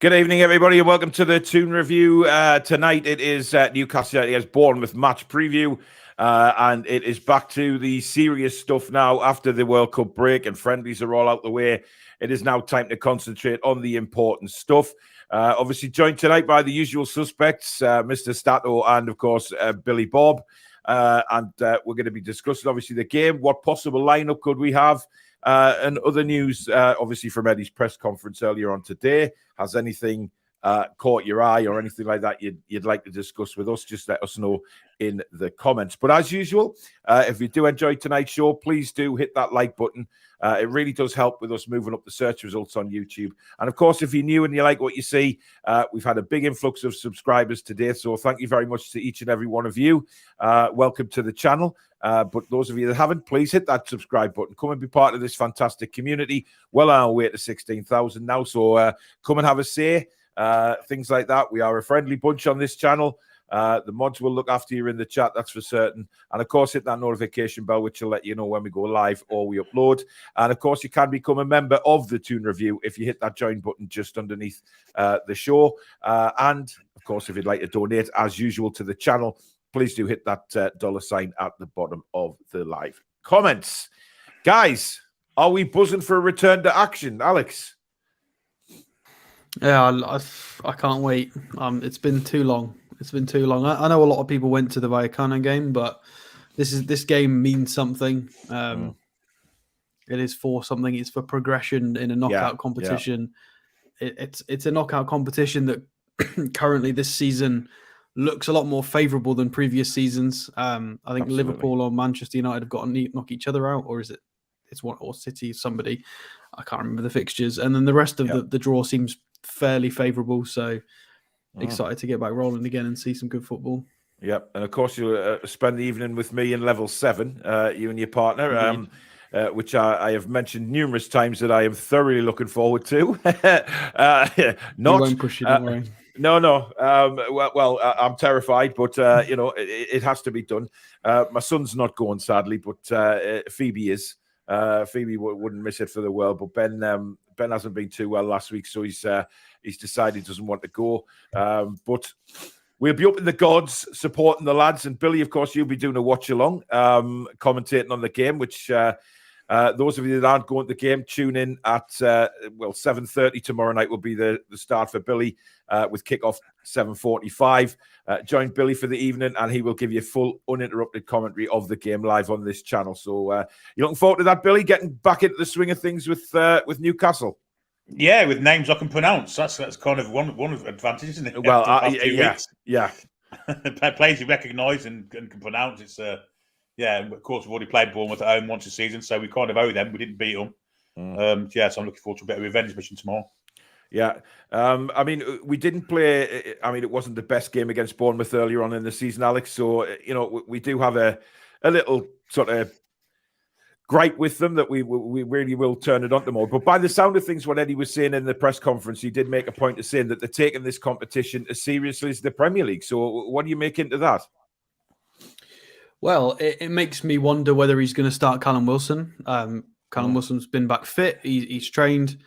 Good evening, everybody, and welcome to the Toon review. Tonight it is Newcastle United Bournemouth match preview, and it is back to the serious stuff now after the World Cup break and friendlies are all out the way. It is now time to concentrate on the important stuff. Obviously joined tonight by the usual suspects, Mr. Stato and, of course, Billy Bob. And we're going to be discussing, obviously, the game. What possible lineup could we have? And other news, obviously, from Eddie's press conference earlier on today. Has anything caught your eye or anything like that you'd like to discuss with us? Just let us know in the comments. But as usual, if you do enjoy tonight's show, please do hit that like button. It really does help with us moving up the search results on YouTube. And of course, if you're new and you like what you see, we've had a big influx of subscribers today. So thank you very much to each and every one of you. Welcome to the channel. But those of you that haven't, please hit that subscribe button. Come and be part of this fantastic community. Well on our way to 16,000 now. So come and have a say. Things like that. We are a friendly bunch on this channel. The mods will look after you in the chat, that's for certain. And of course, hit that notification bell, which will let you know when we go live or we upload. And of course, you can become a member of the Toon Review if you hit that join button just underneath the show. And of course, if you'd like to donate, as usual, to the channel, please do hit that $sign at the bottom of the live comments. Guys, are we buzzing for a return to action? Alex? Yeah, I can't wait. It's been too long. It's been too long. I know a lot of people went to the Vallecano game, but this game means something. It is for something. It's for progression in a knockout competition. Yeah. It's a knockout competition that currently this season looks a lot more favourable than previous seasons. I think Absolutely. Liverpool or Manchester United have got to knock each other out, or is it's one or City, somebody. I can't remember the fixtures. And then the rest of the draw seems fairly favourable. So excited to get back rolling again and see some good football. Yep, and of course you'll spend the evening with me in level 7, you and your partner, which I have mentioned numerous times that I am thoroughly looking forward to. You won't push it, don't worry. No. Well, I'm terrified, but you know it has to be done. My son's not going, sadly, but Phoebe is. Phoebe wouldn't miss it for the world, but Ben hasn't been too well last week, so he's decided he doesn't want to go. But we'll be up in the gods supporting the lads, and Billy, of course, you'll be doing a watch along, commentating on the game. Which those of you that aren't going to the game, tune in at 7:30 tomorrow night will be the start for Billy with kickoff 7:45. Join Billy for the evening, and he will give you full uninterrupted commentary of the game live on this channel. So you're looking forward to that, Billy, getting back into the swing of things with Newcastle. Yeah, with names I can pronounce. That's kind of one of the advantages, isn't it? Well, yeah. Players you recognise and can pronounce. It's of course we've already played Bournemouth at home once a season, so we kind of owe them. We didn't beat them. So I'm looking forward to a bit of revenge mission tomorrow. Yeah, I mean, we didn't play. I mean, it wasn't the best game against Bournemouth earlier on in the season, Alex. So you know, we do have a little sort of gripe with them that we really will turn it on them all. But by the sound of things, what Eddie was saying in the press conference, he did make a point of saying that they're taking this competition as seriously as the Premier League. So what do you make into that? Well, it makes me wonder whether he's going to start Callum Wilson. Callum Wilson's been back fit. He's trained.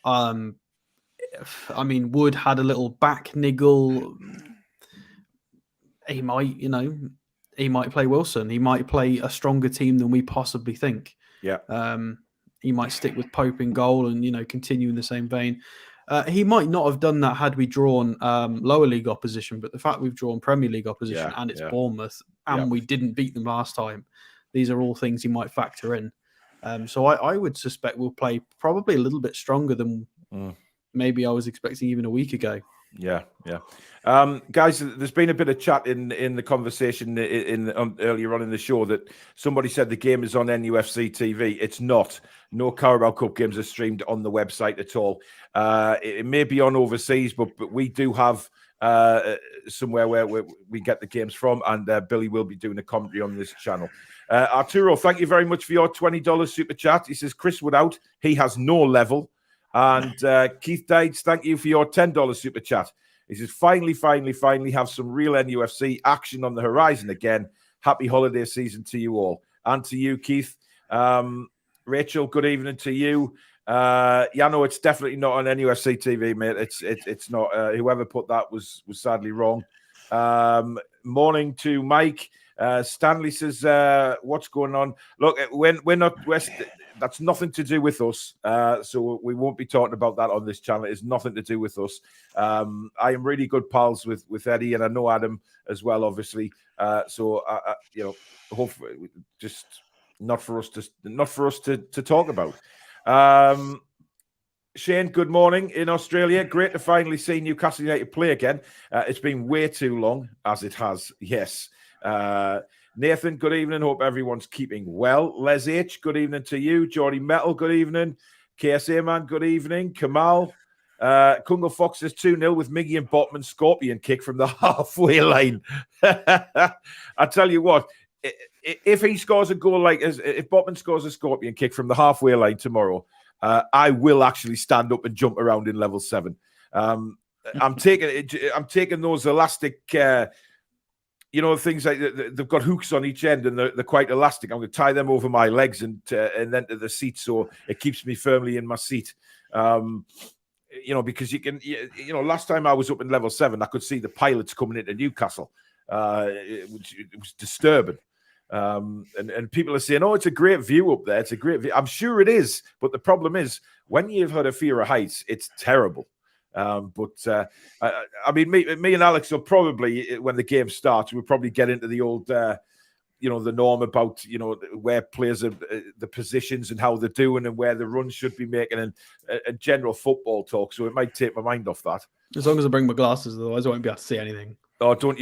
I mean, Wood had a little back niggle. He might play Wilson. He might play a stronger team than we possibly think. Yeah. He might stick with Pope in goal and, continue in the same vein. He might not have done that had we drawn lower league opposition, but the fact we've drawn Premier League opposition and it's Bournemouth and we didn't beat them last time, these are all things he might factor in. So I would suspect we'll play probably a little bit stronger than maybe I was expecting even a week ago. Yeah. Guys, there's been a bit of chat in the conversation earlier on in the show that somebody said the game is on NUFC TV. It's not. No Carabao Cup games are streamed on the website at all. It may be on overseas, but we do have somewhere where we get the games from, and Billy will be doing a commentary on this channel. Arturo, thank you very much for your $20 super chat. He says Chris Wood out. He has no level. And Keith Dides, thank you for your $10 super chat. He says, finally have some real NUFC action on the horizon again. Happy holiday season to you all. And to you, Keith. Rachel, good evening to you. Yeah, no, it's definitely not on NUFC TV, mate. It's not. Whoever put that was sadly wrong. Morning to Mike. Stanley says, "What's going on?" Look, we're not West. That's nothing to do with us. So we won't be talking about that on this channel. It's nothing to do with us. I am really good pals with Eddie, and I know Adam as well, obviously. So hopefully, just not for us to talk about. Shane, good morning in Australia. Great to finally see Newcastle United play again. It's been way too long, as it has. Yes. Nathan, good evening. Hope everyone's keeping well. Les H, good evening to you. Geordie Metal, good evening. KSA Man, good evening. Kamal, Kungle Fox says 2-0 with Miggy and Botman scorpion kick from the halfway line. I tell you what, if he scores a goal if Botman scores a scorpion kick from the halfway line tomorrow, I will actually stand up and jump around in level 7. I'm taking those elastic, things like they've got hooks on each end and they're quite elastic. I'm going to tie them over my legs and then to the seat so it keeps me firmly in my seat. Because you can, last time I was up in level 7, I could see the pilots coming into Newcastle. It was disturbing. And people are saying, "Oh, it's a great view up there. It's a great view." I'm sure it is, but the problem is when you've had a fear of heights, it's terrible. I mean, me and Alex will probably, when the game starts, we'll probably get into the old, the norm about where players are, the positions and how they're doing and where the runs should be making and general football talk. So it might take my mind off that. As long as I bring my glasses, otherwise I won't be able to see anything. Oh, don't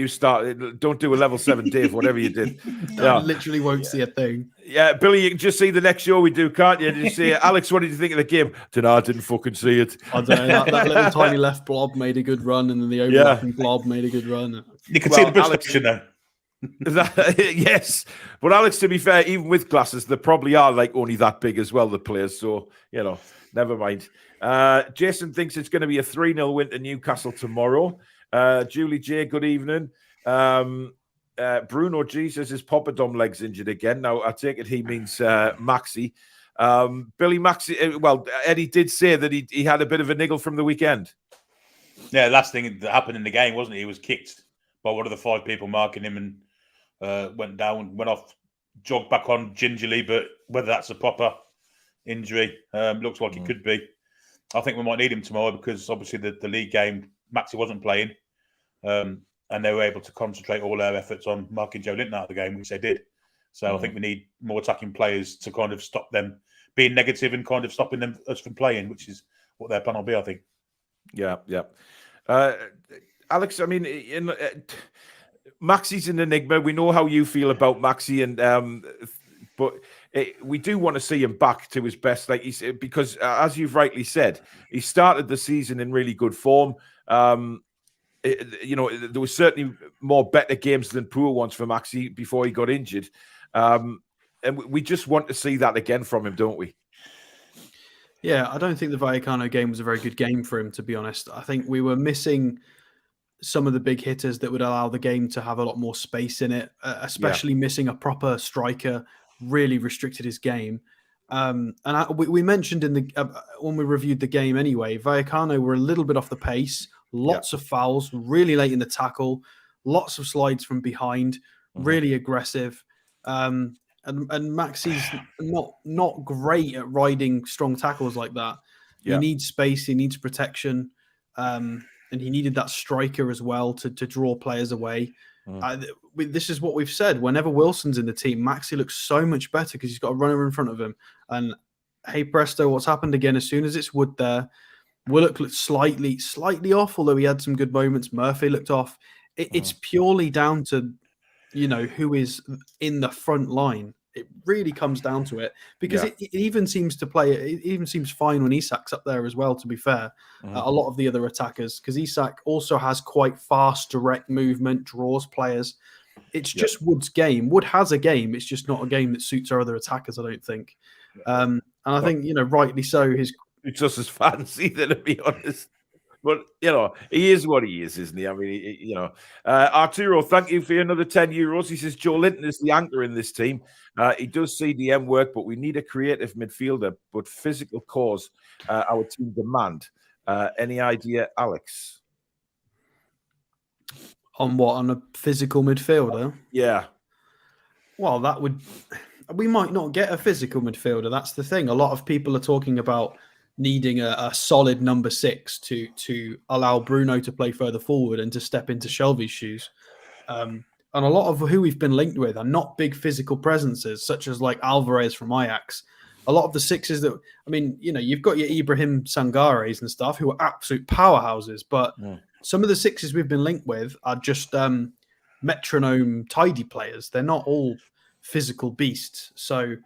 do a level 7, Dave, whatever you did. I literally won't see a thing. Yeah, Billy, you can just see the next show we do, can't you? Just say, Alex, what did you think of the game? I didn't fucking see it. I don't know. That little tiny left blob made a good run, and then the overlapping blob made a good run. You can see the prescription though. Yes, but Alex, to be fair, even with glasses, they probably are only that big as well, the players. So, never mind. Jason thinks it's going to be a 3-0 win to Newcastle tomorrow. Julie J, good evening. Bruno G says his Poppadom leg's injured again. Now, I take it he means Maxi. Billy Maxi, Eddie did say that he had a bit of a niggle from the weekend. Yeah, last thing that happened in the game, wasn't it? He was kicked by one of the 5 people marking him and went off, jogged back on gingerly, but whether that's a proper injury, looks like it could be. I think we might need him tomorrow because obviously the league game, Maxi wasn't playing, and they were able to concentrate all their efforts on marking Joe Linton out of the game, which they did. So I think we need more attacking players to kind of stop them being negative and kind of stopping us from playing, which is what their plan will be, I think. Yeah. Alex, I mean, Maxi's an enigma. We know how you feel about Maxi, but we do want to see him back to his best, because as you've rightly said, he started the season in really good form. There was certainly more better games than poor ones for Maxi before he got injured, and we just want to see that again from him, don't we? Yeah, I don't think the Vallecano game was a very good game for him, to be honest. I think we were missing some of the big hitters that would allow the game to have a lot more space in it, especially missing a proper striker really restricted his game. We mentioned when we reviewed the game anyway, Vallecano were a little bit off the pace, lots of fouls, really late in the tackle, lots of slides from behind, really aggressive. And Maxi's not great at riding strong tackles like that. He needs space, he needs protection, and he needed that striker as well to draw players away. This is what we've said. Whenever Wilson's in the team, Maxi looks so much better because he's got a runner in front of him. And hey presto, what's happened again? As soon as it's Wood there, Willock looked slightly off, although he had some good moments. Murphy looked off. It's purely down to who is in the front line. It really comes down to it because it even seems to play. It even seems fine when Isak's up there as well. To be fair, a lot of the other attackers, because Isak also has quite fast, direct movement, draws players. It's just Wood's game. Wood has a game. It's just not a game that suits our other attackers, I don't think. And I think rightly so. It's just as fancy, to be honest. But, he is what he is, isn't he? I mean, Arturo, thank you for another €10. He says, Joe Linton is the anchor in this team. He does CDM work, but we need a creative midfielder, but physical cause our team demand. Any idea, Alex? On what? On a physical midfielder? Yeah. Well, we might not get a physical midfielder. That's the thing. A lot of people are talking about needing a solid number 6 to allow Bruno to play further forward and to step into Shelby's shoes. And a lot of who we've been linked with are not big physical presences, such as like Alvarez from Ajax. A lot of the 6s that, I mean, you've got your Ibrahim Sangares and stuff who are absolute powerhouses, but some of the 6s we've been linked with are just metronome tidy players. They're not all physical beasts. So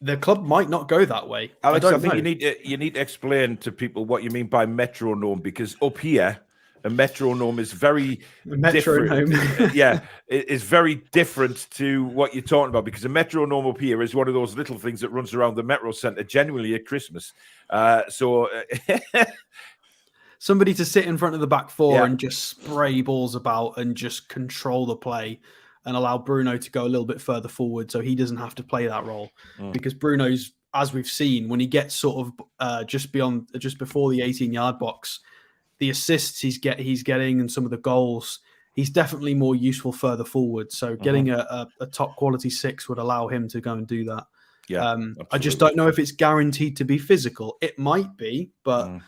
the club might not go that way. Alex, I think you need to explain to people what you mean by metronome, because up here, a metronome is very different. Yeah, it's very different to what you're talking about, because a metronome up here is one of those little things that runs around the Metro Centre genuinely at Christmas. Somebody to sit in front of the back four and just spray balls about and just control the play and allow Bruno to go a little bit further forward so he doesn't have to play that role. Because Bruno's, as we've seen, when he gets sort of just before the 18-yard box, the assists he's getting and some of the goals, he's definitely more useful further forward. So getting a top quality 6 would allow him to go and do that. Yeah, I just don't know if it's guaranteed to be physical. It might be, but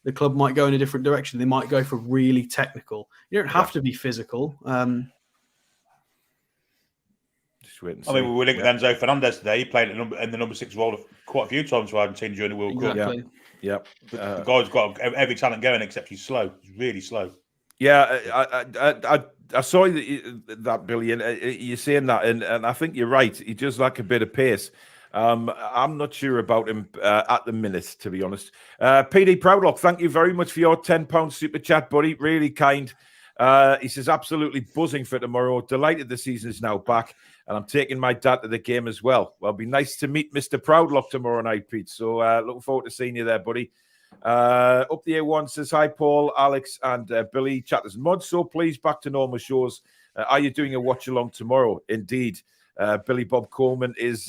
the club might go in a different direction. They might go for really technical. You don't have to be physical. I mean, we were linked with Enzo Fernandez today. He played in the number 6 role quite a few times for Argentina during the World Cup. Yeah. The guy's got every talent going, except he's slow. He's really slow. Yeah, I saw that, Billy, and you're saying that, and I think you're right. He does lack a bit of pace. I'm not sure about him at the minute, to be honest. PD Proudlock, thank you very much for your £10 super chat, buddy. Really kind. He says, absolutely buzzing for tomorrow. Delighted the season is now back, and I'm taking my dad to the game as well. Well, it'll be nice to meet Mr. Proudlock tomorrow night, Pete. So looking forward to seeing you there, buddy. Up the A1 says, hi, Paul, Alex, and Billy, chatters and mods. So please, back to normal shows. Are you doing a watch along tomorrow? Indeed. Billy Bob Coleman is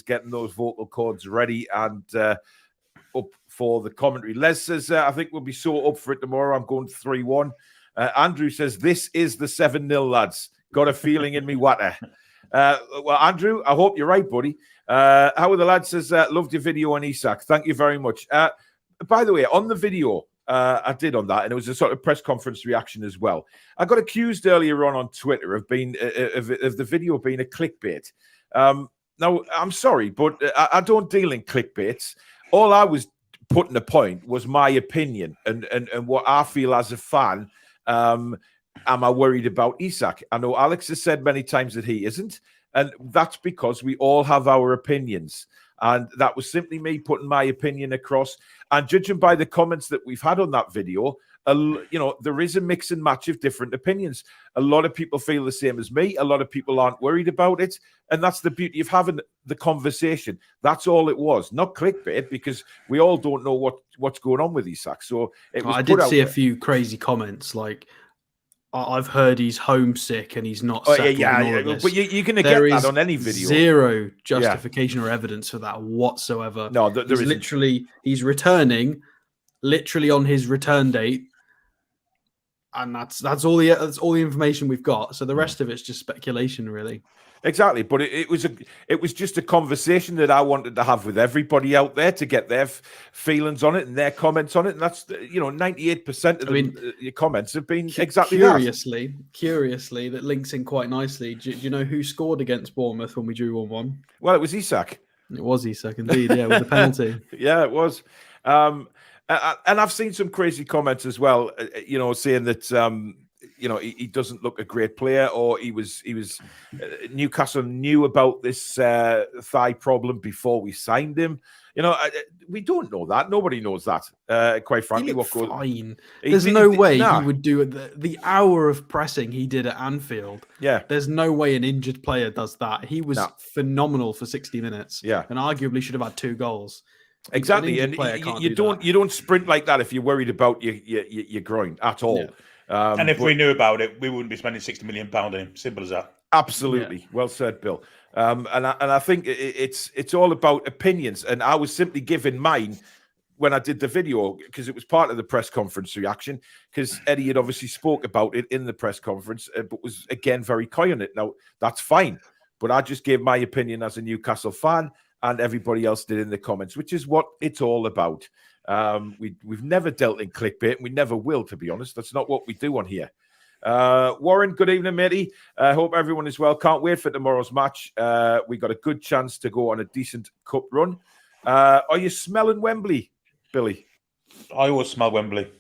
getting those vocal cords ready and up for the commentary. Les says, I think we'll be so up for it tomorrow. I'm going 3-1. Andrew says, this is the 7-0, lads. Got a feeling in me water. Well, Andrew, I hope you're right, buddy. How are the lads? Says, loved your video on Isak. Thank you very much. By the way, on the video, I did on that, and it was a sort of press conference reaction as well. I got accused earlier on Twitter of being of the video being a clickbait. Now, I'm sorry, but I don't deal in clickbaits. All I was putting a point was my opinion and what I feel as a fan. Am I worried about Isak? I know Alex has said many times that he isn't, and that's because we all have our opinions. And that was simply me putting my opinion across. And judging by the comments that we've had on that video, there is a mix and match of different opinions. A lot of people feel the same as me. A lot of people aren't worried about it. And that's the beauty of having the conversation. That's all it was. Not clickbait, because we all don't know what's going on with Isak. So it was I did see a few crazy comments like, I've heard he's homesick and he's not settled. But you're going to get that on any video. Zero justification or evidence for that whatsoever. No, there isn't. Literally, he's returning, literally on his return date, and that's all the information we've got. So the rest of it's just speculation, really. Exactly, but it was just a conversation that I wanted to have with everybody out there to get their feelings on it and their comments on it, and that's 98% of your comments have been exactly that. Curiously, that links in quite nicely. Do you know who scored against Bournemouth when we drew 1-1? Well, it was Isak. It was Isak, indeed. Yeah, with the penalty. Yeah, it was. And I've seen some crazy comments as well. Saying that. He doesn't look a great player, or he was Newcastle knew about this thigh problem before we signed him. We don't know that. Nobody knows that. Quite frankly, fine. There's no way he would do the hour of pressing he did at Anfield. Yeah, there's no way an injured player does that. He was phenomenal for 60 minutes. Yeah, and arguably should have had 2 goals. Exactly, and you don't sprint like that if you're worried about your groin at all. Yeah. And if we knew about it, we wouldn't be spending £60 million on him. Simple as that. Absolutely, yeah. Well said, Bill. And I think it's all about opinions, and I was simply giving mine when I did the video because it was part of the press conference reaction. Because Eddie had obviously spoke about it in the press conference, but was again very coy on it. Now that's fine, but I just gave my opinion as a Newcastle fan. And everybody else did in the comments, which is what it's all about. We've never dealt in clickbait, and we never will, to be honest. That's not what we do on here. Warren, good evening, matey. Hope everyone is well. Can't wait for tomorrow's match. We got a good chance to go on a decent cup run. Are you smelling Wembley, Billy? I always smell Wembley.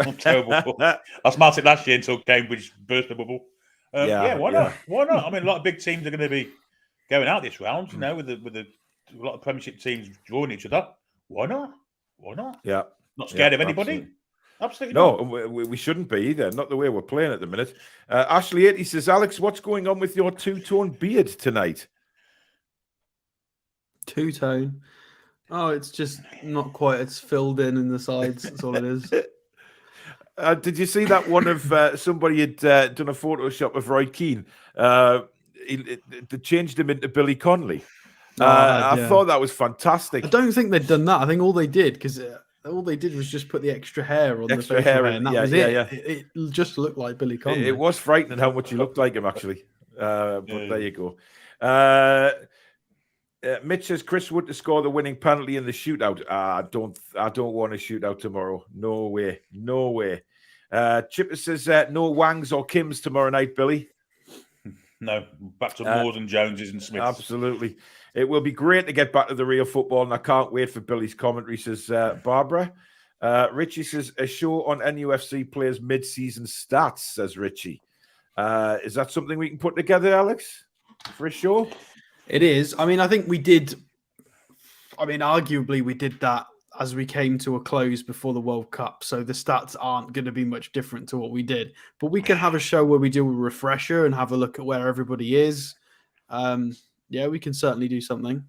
I'm terrible. I smelled it last year until Cambridge burst the bubble. Why not? Why not? I mean, a lot of big teams are going to be going out this round, you know, with a lot of Premiership teams drawing each other. Why not? Why not? Yeah. Not scared of anybody? Absolutely no, not. We shouldn't be either. Not the way we're playing at the minute. Ashley 80 says, Alex, what's going on with your two-tone beard tonight? Two-tone? Oh, it's just not quite. It's filled in the sides. That's all it is. Did you see that one of somebody had done a Photoshop of Roy Keane? They changed him into Billy Connolly. I thought that was fantastic. I don't think they'd done that. I think all they did was just put the extra hair on the facial hair, and that was it. Yeah. It just looked like Billy Connolly. It was frightening how much he looked like him, actually. But there you go. Mitch says Chris Wood to score the winning penalty in the shootout. I don't want a shootout tomorrow. No way. Chipper says no Wangs or Kims tomorrow night, Billy. No, back to Moores and Joneses and Smiths. Absolutely. It will be great to get back to the real football, and I can't wait for Billy's commentary, says Barbara. Richie says, a show on NUFC players mid-season stats, says Richie. Is that something we can put together, Alex, for a show? It is. I mean, I think we did. I mean, arguably, we did that as we came to a close before the World Cup. So the stats aren't going to be much different to what we did. But we can have a show where we do a refresher and have a look at where everybody is. Yeah, we can certainly do something.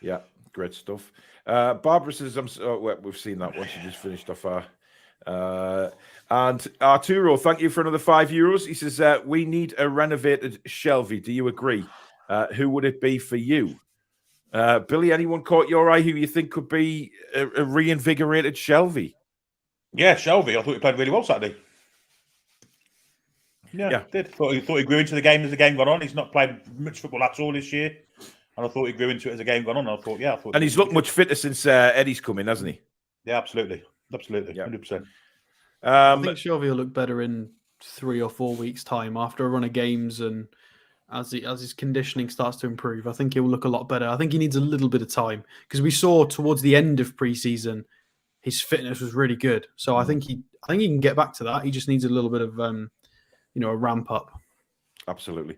Yeah, great stuff. Barbara says, we've seen that one. She just finished off our... and Arturo, thank you for another €5. He says, we need a renovated Shelvey. Do you agree? Who would it be for you? Billy, anyone caught your eye who you think could be a reinvigorated Shelvey? Yeah, Shelvey. I thought he played really well Saturday. Yeah. Did. Thought he grew into the game as the game got on. He's not played much football at all this year. And I thought he grew into it as the game got on. I thought, and he's looked much fitter since Eddie's come in, hasn't he? Yeah, absolutely. 100%. I think Shelvey will look better in 3 or 4 weeks' time after a run of games, and as his conditioning starts to improve, I think he will look a lot better. I think he needs a little bit of time because we saw towards the end of pre-season his fitness was really good. So I think he can get back to that. He just needs a little bit of a ramp up. Absolutely.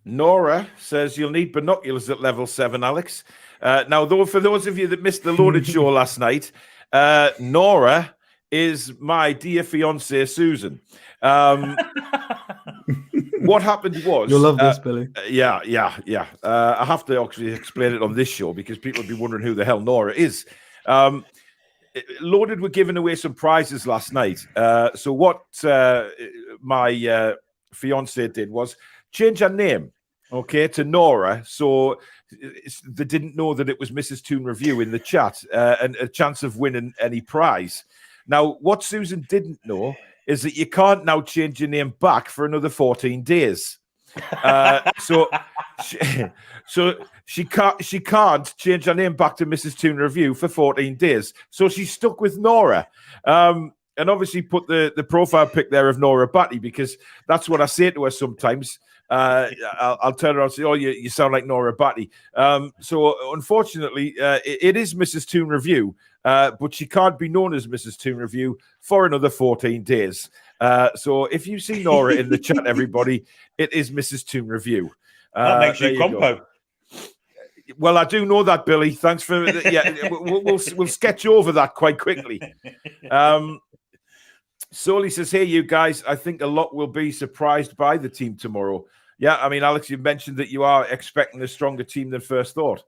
Nora says you'll need binoculars at level 7, Alex. Now, though, for those of you that missed the loaded show last night, Nora is my dear fiancée, Susan. What happened was... You'll love this, Billy. Yeah. I have to actually explain it on this show because people will be wondering who the hell Nora is. Loaded were giving away some prizes last night. So what my fiancée did was change her name, to Nora. So they didn't know that it was Mrs. Toon Review in the chat and a chance of winning any prize. Now, what Susan didn't know is that you can't now change your name back for another 14 days. So she can't change her name back to Mrs. Toon Review for 14 days. So she's stuck with Nora. And obviously put the profile pic there of Nora Batty because that's what I say to her sometimes. I'll turn around and say, oh, you sound like Nora Batty. So unfortunately, it is Mrs. Toon Review, but she can't be known as Mrs. Toon Review for another 14 days. So if you see Nora in the chat, everybody, it is Mrs. Toon Review. That makes you compo. Well, I do know that, Billy. Thanks for we'll sketch over that quite quickly. Soli says, hey, you guys, I think a lot will be surprised by the team tomorrow. Yeah, I mean, Alex, you mentioned that you are expecting a stronger team than first thought.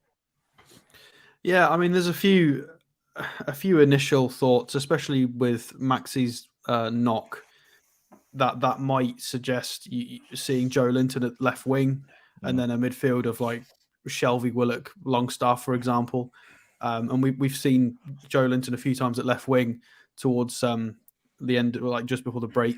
Yeah, I mean, there's a few initial thoughts, especially with Maxi's knock, that might suggest seeing Joe Linton at left wing, and then a midfield of like Shelvey, Willock, Longstaff, for example. And we've seen Joe Linton a few times at left wing towards the end, like just before the break.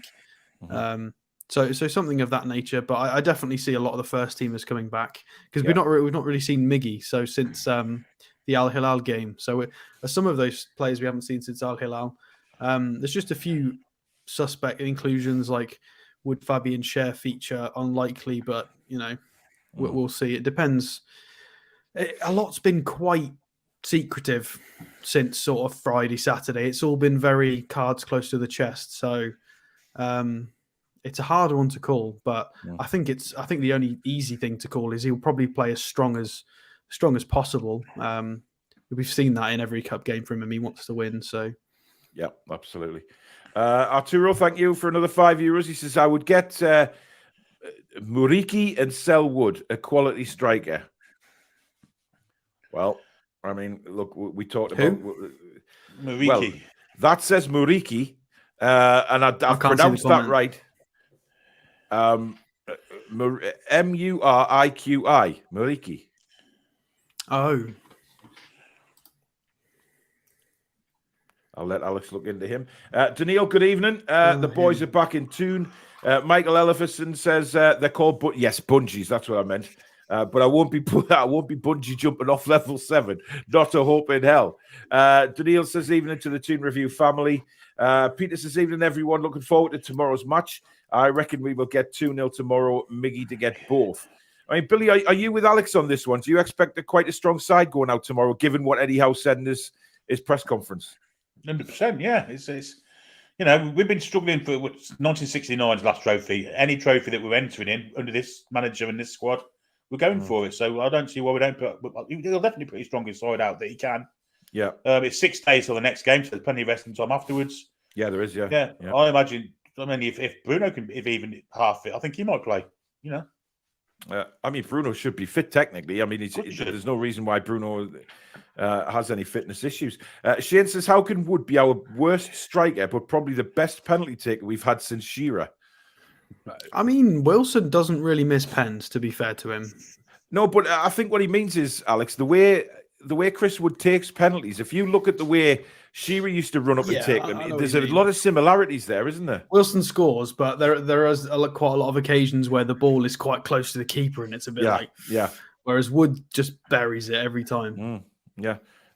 So something of that nature. But I definitely see a lot of the first teamers coming back because we've not really seen Miggy since the Al Hilal game. So some of those players we haven't seen since Al Hilal. There's just a few suspect inclusions, like would Fabian Schär feature? Unlikely, but we'll see. It depends. A lot's been quite secretive since sort of Friday, Saturday. It's all been very cards close to the chest. So it's a hard one to call, but I think the only easy thing to call is he'll probably play as strong as possible. We've seen that in every cup game from him. He wants to win. So yeah, absolutely. Arturo, thank you for another €5. He says, I would get Muriqi and Selwood, a quality striker. Well, I mean, look, we talked about Muriqi. Well, that says Muriqi, and I've pronounced that right. Muriqi, Muriqi. Oh. I'll let Alex look into him. Daniil, good evening. The boys are back in Toon. Michael Ellefson says they're called, bungees. That's what I meant. But I won't be bungee jumping off level 7. Not a hope in hell. Daniil says evening to the Toon Review family. Peter says evening everyone. Looking forward to tomorrow's match. I reckon we will get 2-0 tomorrow. Miggy to get both. I mean, Billy, are you with Alex on this one? Do you expect quite a strong side going out tomorrow, given what Eddie Howe said in his press conference? 100%, yeah. It's we've been struggling for 1969's last trophy. Any trophy that we're entering in under this manager and this squad, we're going for it. So I don't see why we don't put. He'll definitely put his strongest side out that he can. Yeah. It's 6 days till the next game, so there's plenty of resting time afterwards. Yeah, there is. Yeah. I imagine. I mean, if Bruno can, if even half fit, I think he might play. I mean, Bruno should be fit technically. I mean, there's no reason why Bruno has any fitness issues. Shane says, how can Wood be our worst striker, but probably the best penalty taker we've had since Shearer? I mean, Wilson doesn't really miss pens, to be fair to him. No, but I think what he means is, Alex, the way Chris Wood takes penalties, if you look at the way Shearer used to run up and take them, there's a lot of similarities there, isn't there? Wilson scores, but there is quite a lot of occasions where the ball is quite close to the keeper and it's a bit whereas Wood just buries it every time.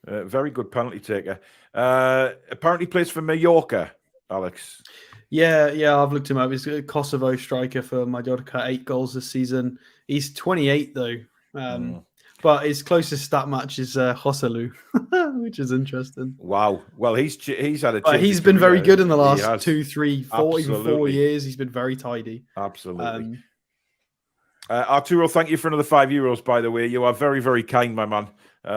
Very good penalty taker. Apparently plays for Mallorca, Alex. Yeah, I've looked him up. He's a Kosovo striker for Mallorca, 8 goals this season. He's 28 though. But his closest stat match is Joselu, which is interesting. Wow. Well, he's had a. He's been very good in the last 2, 3, 4, even 4 years. He's been very tidy. Absolutely. Arturo, thank you for another €5. By the way, you are very, very kind, my man.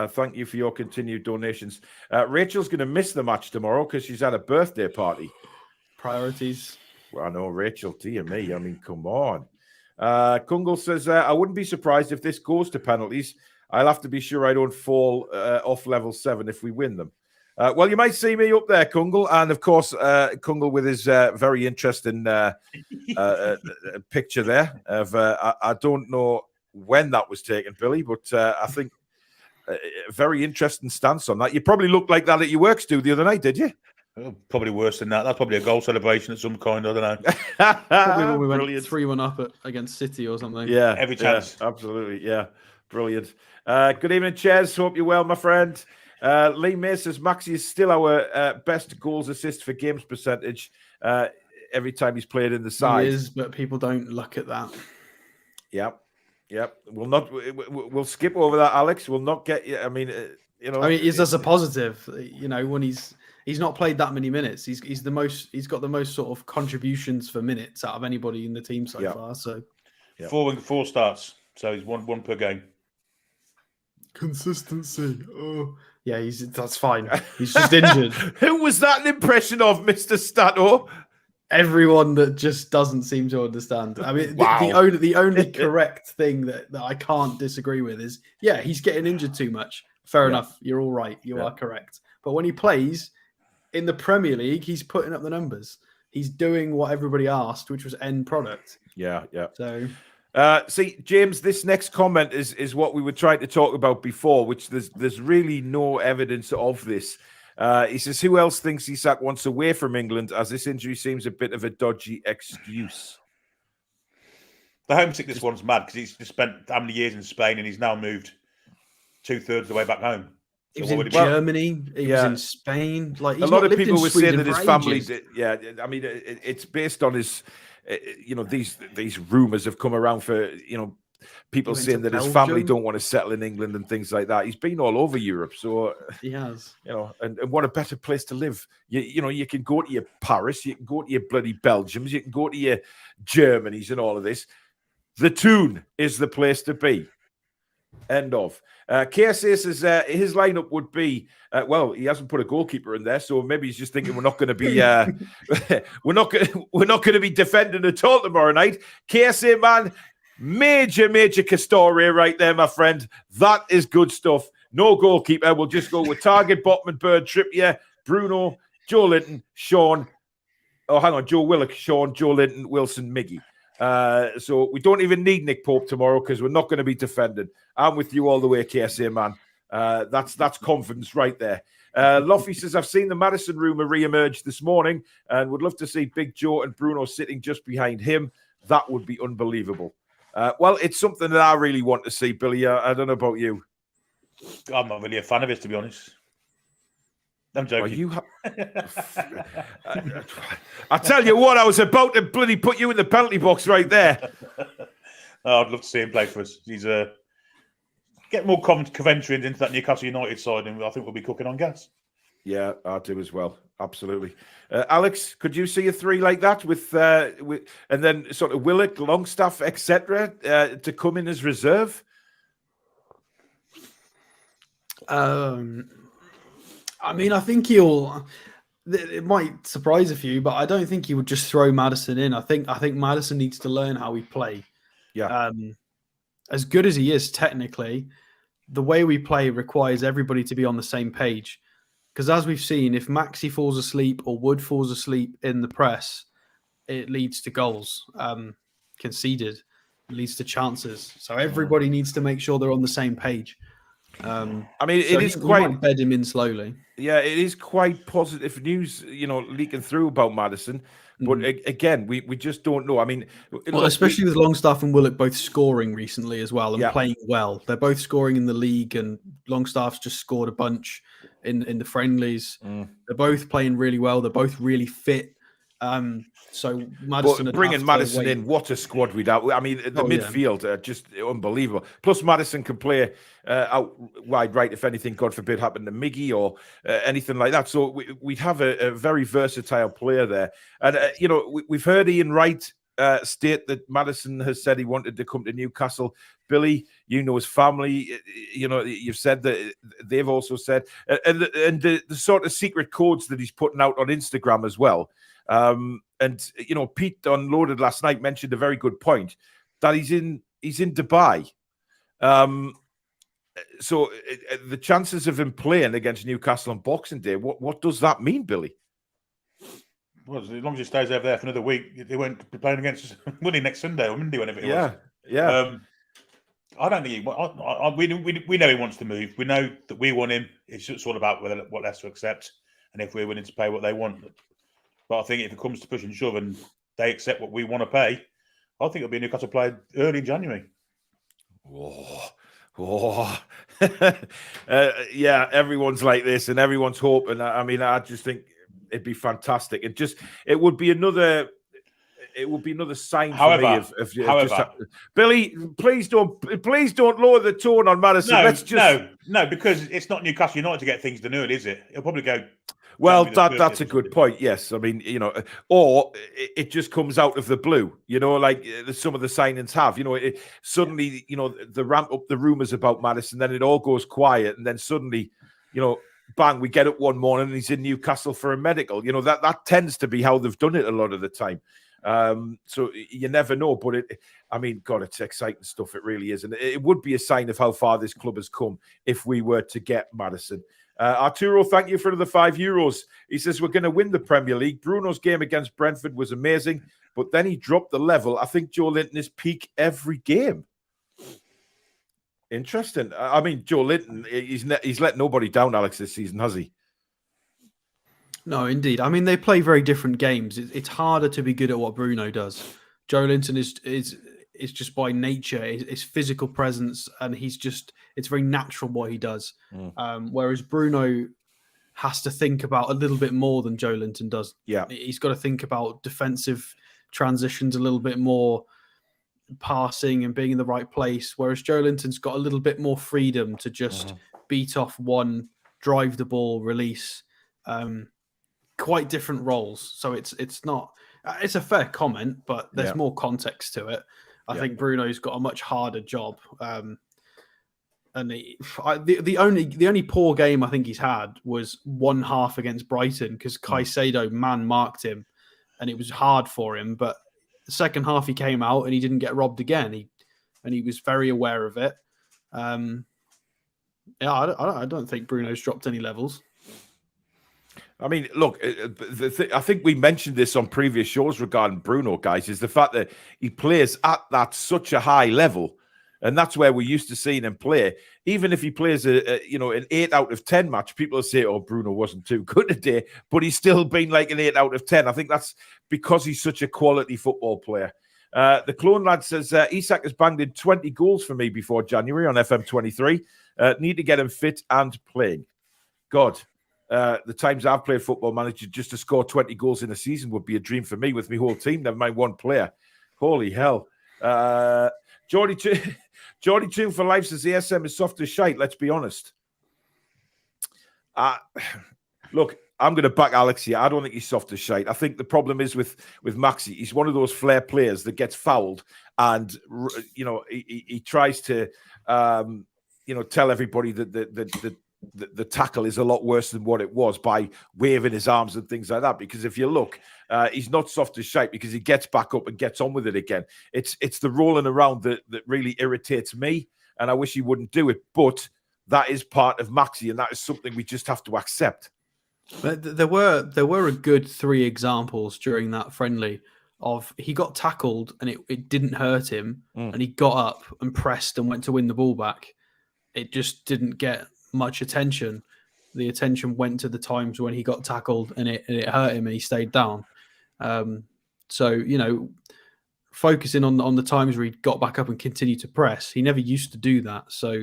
Thank you for your continued donations. Rachel's going to miss the match tomorrow because she's had a birthday party. Priorities. Well, I know, Rachel. Dear me. I mean, come on. Kungle says, I wouldn't be surprised if this goes to penalties. I'll have to be sure I don't fall off level 7 if we win them. Well, you might see me up there, Kungle. And, of course, Kungle with his very interesting picture there. Of I don't know when that was taken, Billy, but I think a very interesting stance on that. You probably looked like that at your work stu the other night, did you? Probably worse than that. That's probably a goal celebration of some kind. I don't know. Probably when we went 3-1 up against City or something. Yeah, every chance. Yeah, absolutely. Yeah, brilliant. Good evening, Ches. Hope you're well, my friend. Lee May says Maxi is still our best goals assist for games percentage every time he's played in the side. He is, but people don't look at that. Yep. We'll skip over that, Alex. We'll not get. I mean, is this a positive? When he's not played that many minutes. He's got the most sort of contributions for minutes out of anybody in the team so far. So 4 starts. So he's one per game. Consistency. Oh, yeah, that's fine. He's just injured. Who was that an impression of, Mr. Stato? Everyone that just doesn't seem to understand. I mean, the only correct thing that I can't disagree with is, he's getting injured too much. Fair enough. You're all right. You are correct. But when he plays in the Premier League, he's putting up the numbers. He's doing what everybody asked, which was end product. Yeah. So, see, James, this next comment is what we were trying to talk about before, which there's really no evidence of this. He says, who else thinks Isak wants away from England, as this injury seems a bit of a dodgy excuse? The homesickness one's mad because he's just spent how many years in Spain and he's now moved 2/3 of the way back home. He was in Germany. He was in Spain. Like a lot of people would say that his family. Yeah, I mean, it's based on his. These rumors have come around for people saying that his family don't want to settle in England and things like that. He's been all over Europe, so he has. And what a better place to live. You can go to your Paris, you can go to your bloody Belgiums, you can go to your Germanys and all of this. The Toon is the place to be. End of. KSA says his lineup would be he hasn't put a goalkeeper in there, so maybe he's just thinking we're not going to be we're not going to be defending at all tomorrow night. KSA, man, major Castore right there, my friend. That is good stuff. No goalkeeper. We'll just go with Target, Botman, Bird, Trippier, Bruno, Joe Linton, Sean. Oh, hang on, Joe Willock, Sean, Joe Linton, Wilson, Miggy. So we don't even need Nick Pope tomorrow because we're not going to be defending. I'm with you all the way, KSA, man. That's confidence right there. Luffy says, I've seen the Madison rumour re-emerge this morning and would love to see Big Joe and Bruno sitting just behind him. That would be unbelievable. Well, it's something that I really want to see, Billy. I don't know about you. I'm not really a fan of it, to be honest. I'm joking. I tell you what, I was about to bloody put you in the penalty box right there. I'd love to see him play for us. He's get more Coventry into that Newcastle United side, and I think we'll be cooking on gas. Yeah, I do as well. Absolutely. Alex, could you see a three like that with and then sort of Willock, Longstaff, etc., to come in as reserve? I mean, I think it might surprise a few, but I don't think he would just throw Maddison in. I think Maddison needs to learn how we play. Yeah. As good as he is technically, the way we play requires everybody to be on the same page. Because as we've seen, if Maxi falls asleep or Wood falls asleep in the press, it leads to goals conceded. It leads to chances. So everybody needs to make sure they're on the same page. I mean, it is quite. Might bed him in slowly. Yeah, it is quite positive news, leaking through about Maddison. But again, we just don't know. I mean, especially with Longstaff and Willock both scoring recently as well and playing well. They're both scoring in the league, and Longstaff's just scored a bunch in the friendlies. They're both playing really well. They're both really fit. So Maddison, bringing Maddison in, what a squad we'd have. I mean, the midfield just unbelievable. Plus, Maddison can play out wide right if anything, God forbid, happened to Miggy or anything like that. So we'd have a very versatile player there. And we've heard Ian Wright state that Maddison has said he wanted to come to Newcastle. Billy, his family, you've said that they've also said, and the sort of secret codes that he's putting out on Instagram as well. And Pete on Loaded last night mentioned a very good point that he's in Dubai. So the chances of him playing against Newcastle on Boxing Day, what does that mean, Billy? Well, as long as he stays over there for another week, they won't be playing against Monday next Sunday or Monday, whenever it was. Yeah. I don't think we know he wants to move. We know that we want him. It's just all about what Leicester accept and if we're willing to pay what they want. But I think if it comes to push and shove and they accept what we want to pay, I think it'll be a Newcastle player early in January. Yeah, everyone's like this and everyone's hoping. I mean, I just think it'd be fantastic. It would be another sign for me of Billy, please don't lower the tone on Maddison. No, because it's not Newcastle United to get things done early, is it? It'll probably go. Well, that's a good point. Yes, I mean, or it just comes out of the blue. Like some of the signings have. Suddenly, the ramp up the rumors about Maddison, then it all goes quiet, and then suddenly, bang, we get up one morning and he's in Newcastle for a medical. You know, that tends to be how they've done it a lot of the time. So you never know, but God, it's exciting stuff. It really is. And it would be a sign of how far this club has come if we were to get Maddison. Arturo, thank you for the €5. He says, we're going to win the Premier League. Bruno's game against Brentford was amazing, but then he dropped the level. I think Joe Linton is peak every game. Interesting. I mean, Joe Linton, he's let nobody down, Alex, this season, has he? No, indeed. I mean, they play very different games. It's harder to be good at what Bruno does. Joe Linton is just by nature, his physical presence, and it's very natural what he does. Whereas Bruno has to think about a little bit more than Joe Linton does. Yeah. He's got to think about defensive transitions a little bit more, passing and being in the right place. Whereas Joe Linton's got a little bit more freedom to just beat off one, drive the ball, release. Quite different roles. So it's a fair comment, but there's more context to it. I think Bruno's got a much harder job. And the only poor game I think he's had was one half against Brighton because Caicedo man marked him and it was hard for him. But the second half he came out and he didn't get robbed again. He was very aware of it. I don't think Bruno's dropped any levels. I mean, look, I think we mentioned this on previous shows regarding Bruno, guys, is the fact that he plays at such a high level. And that's where we're used to seeing him play. Even if he plays an 8 out of 10 match, people will say, oh, Bruno wasn't too good today, but he's still been like an 8 out of 10. I think that's because he's such a quality football player. The Clone Lad says, Isak has banged in 20 goals for me before January on FM23. Need to get him fit and playing. God. The times I've played Football Manager, just to score 20 goals in a season would be a dream for me with my whole team, never mind one player. Holy hell. Geordie Toon for Life says, ASM is soft as shite, let's be honest. Look, I'm going to back Alex here. I don't think he's soft as shite. I think the problem is with Maxi. He's one of those flair players that gets fouled and, he tries to, tell everybody that the tackle is a lot worse than what it was by waving his arms and things like that. Because if you look, he's not soft as shite because he gets back up and gets on with it again. It's the rolling around that really irritates me, and I wish he wouldn't do it. But that is part of Maxi, and that is something we just have to accept. But there were a good 3 examples during that friendly of he got tackled and it didn't hurt him, and he got up and pressed and went to win the ball back. It just didn't get much attention. The attention went to the times when he got tackled and it hurt him and he stayed down. So focusing on the times where he got back up and continued to press, he never used to do that. So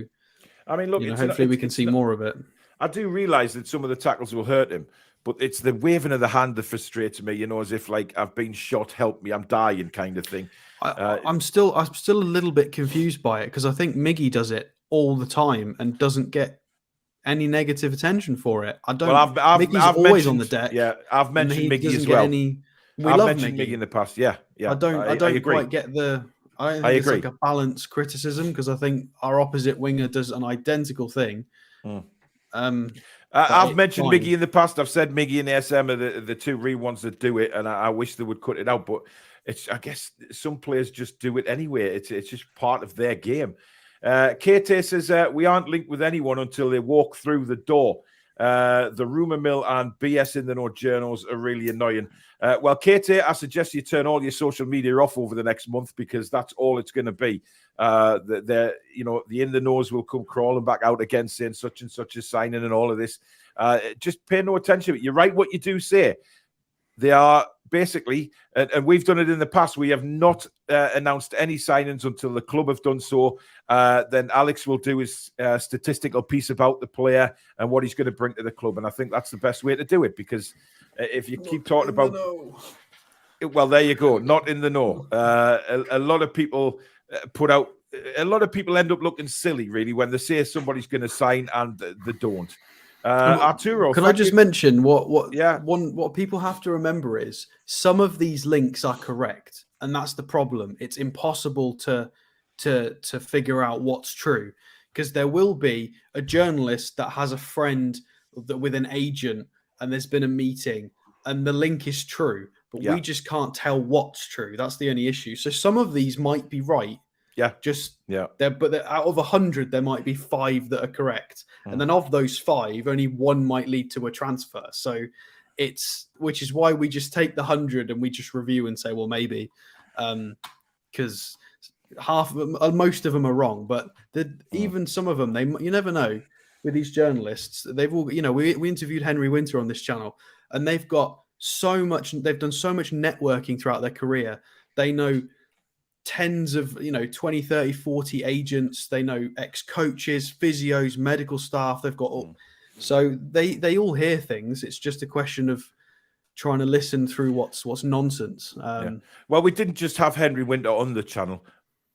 I mean, look, hopefully we can see more of it. I do realize that some of the tackles will hurt him, but it's the waving of the hand that frustrates me, as if like I've been shot, help me, I'm dying kind of thing. I'm still a little bit confused by it because I think Miggy does it all the time and doesn't get any negative attention for it. I don't. Well, I've always on the deck. Yeah, I've mentioned Miggy as well. I've mentioned Miggy in the past. Yeah. I don't quite get the. I don't think it's like a balanced criticism because I think our opposite winger does an identical thing. I've mentioned Miggy in the past. I've said Miggy and ASM are the 2 real ones that do it, and I wish they would cut it out. But I guess some players just do it anyway. It's just part of their game. KT says, we aren't linked with anyone until they walk through the door. The rumour mill and BS in the know journals are really annoying. Well, KT, I suggest you turn all your social media off over the next month because that's all it's going to be. The in the knows will come crawling back out again saying such and such is signing and all of this. Just pay no attention. You're right what you do say. They are basically, and we've done it in the past, we have not announced any signings until the club have done so. Then Alex will do his statistical piece about the player and what he's going to bring to the club. And I think that's the best way to do it because if you keep talking about... Well, there you go. Not in the know. A lot of people end up looking silly, really, when they say somebody's going to sign and they don't. Arturo, can I just mention what people have to remember is some of these links are correct, and that's the problem. It's impossible to figure out what's true because there will be a journalist that has a friend with an agent, and there's been a meeting, and the link is true, but we just can't tell what's true. That's the only issue. So some of these might be right. Yeah. But out of 100, there might be 5 that are correct. And then of those 5, only 1 might lead to a transfer. So which is why we just take the 100 and we just review and say, well, maybe, because most of them are wrong, but even some of them, you never know with these journalists. They've all, we interviewed Henry Winter on this channel, and they've done so much networking throughout their career. They know tens of 20, 30, 40 agents. They know ex-coaches, physios, medical staff. They've got all, so they all hear things. It's just a question of trying to listen through what's nonsense. Well, we didn't just have Henry Winter on the channel.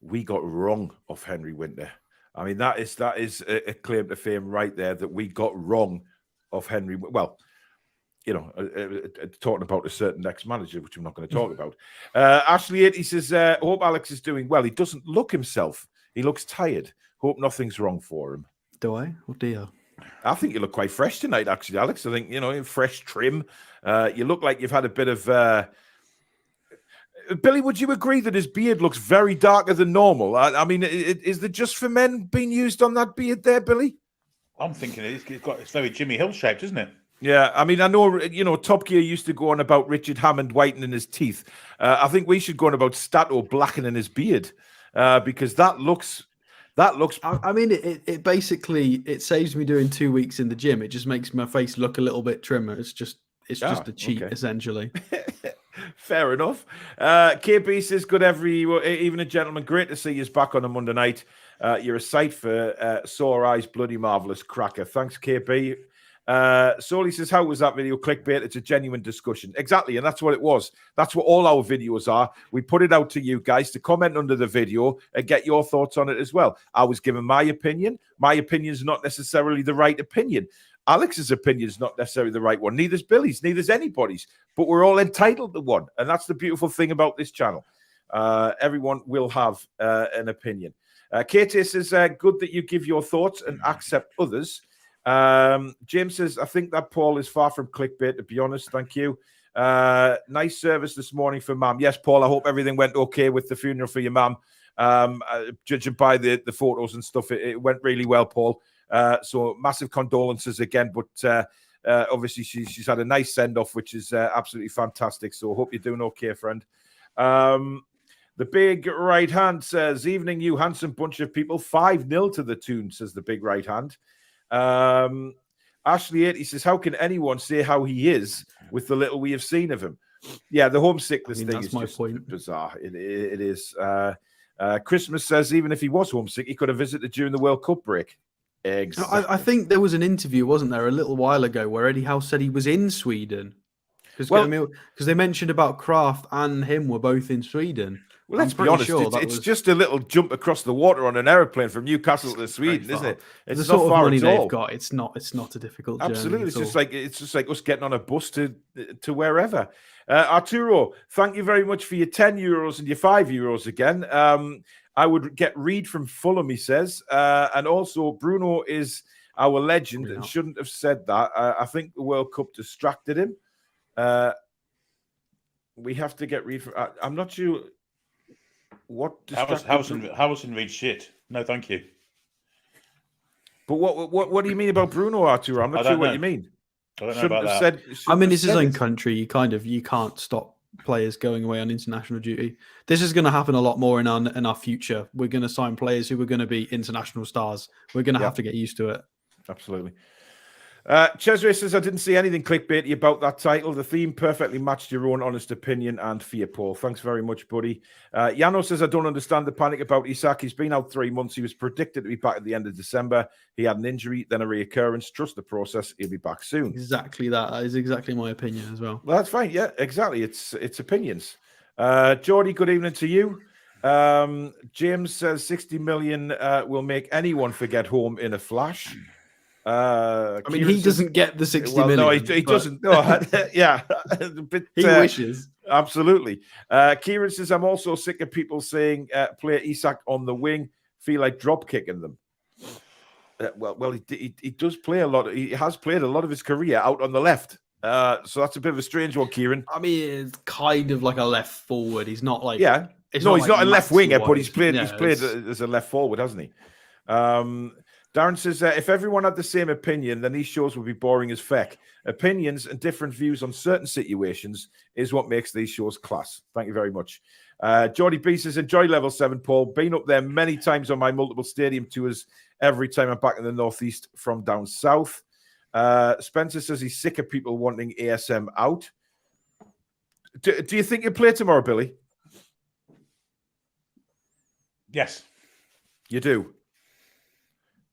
We got wrong of Henry Winter. I mean, that is a claim to fame right there, that we got wrong of Henry. Well, talking about a certain ex-manager, which I'm not going to talk about. Ashley 80 says, hope Alex is doing well. He doesn't look himself. He looks tired. Hope nothing's wrong for him. Do I? Oh, dear. I think you look quite fresh tonight, actually, Alex. I think, fresh trim. You look like you've had a bit of... Billy, would you agree that his beard looks very darker than normal? I mean, is the Just for Men being used on that beard there, Billy? I'm thinking it's very Jimmy Hill shaped, isn't it? Yeah, I mean, I know, Top Gear used to go on about Richard Hammond whitening his teeth. I think we should go on about Stato blackening his beard, because that looks. I mean, it basically saves me doing 2 weeks in the gym. It just makes my face look a little bit trimmer. It's just a cheat, essentially. Fair enough. KB says, good even a gentleman. Great to see you back on a Monday night. You're a sight for sore eyes, bloody marvelous cracker. Thanks, KB. Soli says, how was that video? Clickbait. It's a genuine discussion. Exactly, and that's what it was. That's what all our videos are. We put it out to you guys to comment under the video and get your thoughts on it as well. I was given my opinion. My opinion is not necessarily the right opinion. Alex's opinion is not necessarily the right one. Neither's Billy's, neither's anybody's, but we're all entitled to one. And that's the beautiful thing about this channel. Everyone will have an opinion. Kate says, good that you give your thoughts and accept others. James says, I think that Paul is far from clickbait, to be honest. Thank you. Nice service this morning for Mum. Yes, Paul, I hope everything went okay with the funeral for your mum. Judging by the photos and stuff, it went really well, Paul. So massive condolences again, but obviously she's had a nice send-off, which is absolutely fantastic. So I hope you're doing okay, friend. The big right hand says, evening, you handsome bunch of people. 5-0 to the Toon, says the big right hand. Ashley 80 says, how can anyone say how he is with the little we have seen of him? Yeah, the homesickness thing is just bizarre. It is. Christmas says, even if he was homesick, he could have visited during the World Cup break. Exactly. I think there was an interview, wasn't there, a little while ago, where Eddie Howe said he was in Sweden. Because they mentioned about Kraft and him were both in Sweden. Well, let's be honest, it's just a little jump across the water on an aeroplane from Newcastle to Sweden, isn't it? It's the sort of money they've got. It's not a difficult journey. Absolutely, it's just like us getting on a bus to wherever. Arturo, thank you very much for your €10 and your €5 again. I would get Reed from Fulham, he says, and also Bruno is our legend and shouldn't have said that. I think the World Cup distracted him. We have to get Reed from. I'm not sure. What Howison Reed shit? No, thank you. But what do you mean about Bruno, Arturo? I'm not sure what you mean. I don't know about that. I mean, it's his own country. You can't stop players going away on international duty. This is going to happen a lot more in our future. We're going to sign players who are going to be international stars. We're going to have to get used to it. Absolutely. Cesare says, I didn't see anything clickbaity about that title. The theme perfectly matched your own honest opinion and fear, Paul. Thanks very much, buddy. Yano says, I don't understand the panic about Isak. He's been out 3 months. He was predicted to be back at the end of December. He had an injury, then a reoccurrence. Trust the process. He'll be back soon. Exactly that. That is exactly my opinion as well. Well, that's fine. Yeah, exactly. It's opinions. Geordie, good evening to you. James says 60 million will make anyone forget home in a flash. I mean, he doesn't get the 60 million. No, he doesn't. No, yeah, he wishes. Absolutely. Kieran says, I'm also sick of people saying play Isak on the wing. Feel like drop kicking them. He does play a lot. He has played a lot of his career out on the left. So that's a bit of a strange one, Kieran. I mean, it's kind of like a left forward. He's not like he's not a left winger, but he's played as a left forward, hasn't he? Darren says, if everyone had the same opinion, then these shows would be boring as feck. Opinions and different views on certain situations is what makes these shows class. Thank you very much. Geordie B says, enjoy level 7, Paul. Been up there many times on my multiple stadium tours every time I'm back in the northeast from down south. Spencer says he's sick of people wanting ASM out. Do you think you'll play tomorrow, Billy? Yes. You do?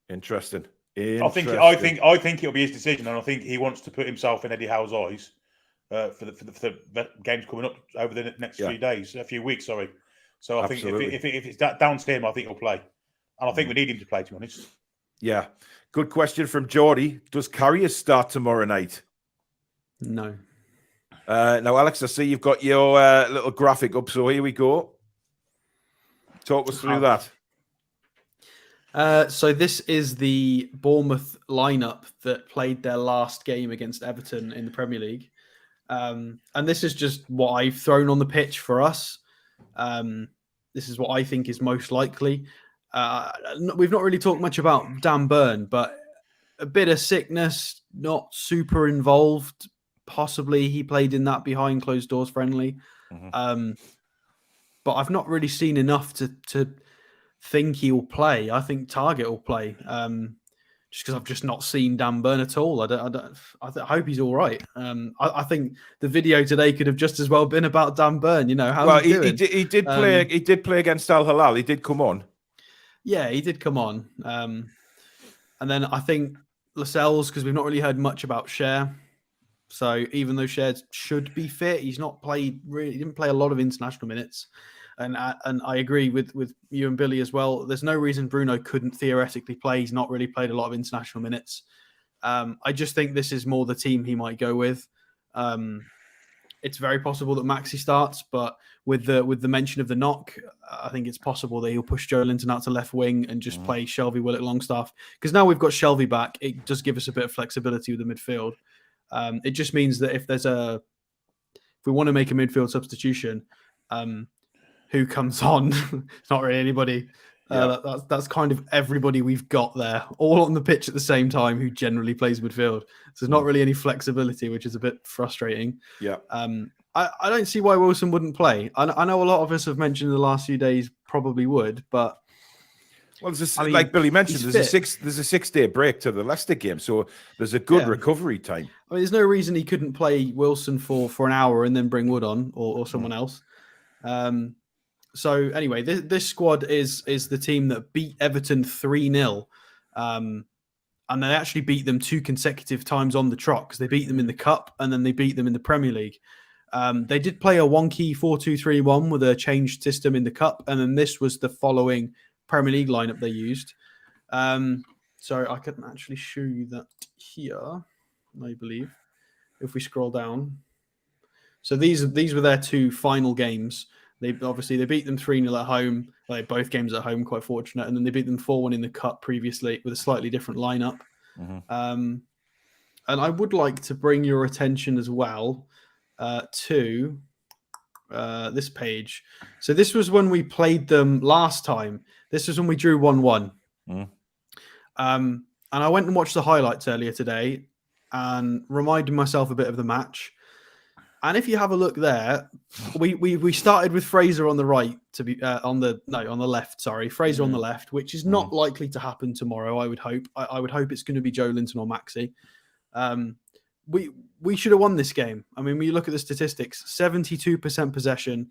Interesting. I think it'll be his decision, and I think he wants to put himself in Eddie Howe's eyes for the games coming up over the next few weeks. Sorry. So I think if it's down to him, I think he'll play, and I think we need him to play. To be honest. Yeah. Good question from Geordie. Does Carrier start tomorrow night? No. Now, Alex, I see you've got your little graphic up, so here we go. Talk us through that. So this is the Bournemouth lineup that played their last game against Everton in the Premier League. And this is just what I've thrown on the pitch for us. This is what I think is most likely. We've not really talked much about Dan Burn, but a bit of sickness, not super involved. Possibly he played in that behind closed doors friendly. Mm-hmm. But I've not really seen enough to think he'll play. I think Target will play. Just because I've just not seen Dan Burn at all. I hope he's all right. I think the video today could have just as well been about Dan Burn. You know how he's doing. He did play. He did play against Al Hilal. He did come on. Yeah, he did come on. And then I think Lascelles, because we've not really heard much about Cher. So even though Cher should be fit, he's not played really. He didn't play a lot of international minutes. And I agree with you and Billy as well. There's no reason Bruno couldn't theoretically play. He's not really played a lot of international minutes. I just think this is more the team he might go with. It's very possible that Maxi starts, but with the mention of the knock, I think it's possible that he'll push Joe Linton out to left wing and just play Shelvey, Willett, Longstaff. Because now we've got Shelvey back, it does give us a bit of flexibility with the midfield. It just means that if we want to make a midfield substitution, who comes on? It's not really anybody. That's kind of everybody we've got there, all on the pitch at the same time, who generally plays midfield. So there's not really any flexibility, which is a bit frustrating. Yeah. I don't see why Wilson wouldn't play. I know a lot of us have mentioned in the last few days probably would, but like Billy mentioned, there's a 6-day break to the Leicester game, so there's a good recovery time. I mean, there's no reason he couldn't play Wilson for an hour and then bring Wood on or someone else. So anyway, this squad is the team that beat Everton 3-0. And they actually beat them 2 consecutive times on the trot, because they beat them in the Cup and then they beat them in the Premier League. They did play a wonky 4-2-3-1 with a changed system in the Cup, and then this was the following Premier League lineup they used. So I can actually show you that here, I believe, if we scroll down. So these were their 2 final games. They beat them 3-0 at home. Both games at home, quite fortunate. And then they beat them 4-1 in the Cup previously with a slightly different lineup. Mm-hmm. And I would like to bring your attention as well to this page. So this was when we played them last time. This was when we drew 1-1. Mm. And I went and watched the highlights earlier today and reminded myself a bit of the match. And if you have a look there, we started with Fraser on the right on the left. Sorry, Fraser on the left, which is not likely to happen tomorrow. I would hope. I would hope it's going to be Joe Linton or Maxi. We should have won this game. I mean, when you look at the statistics, 72% possession,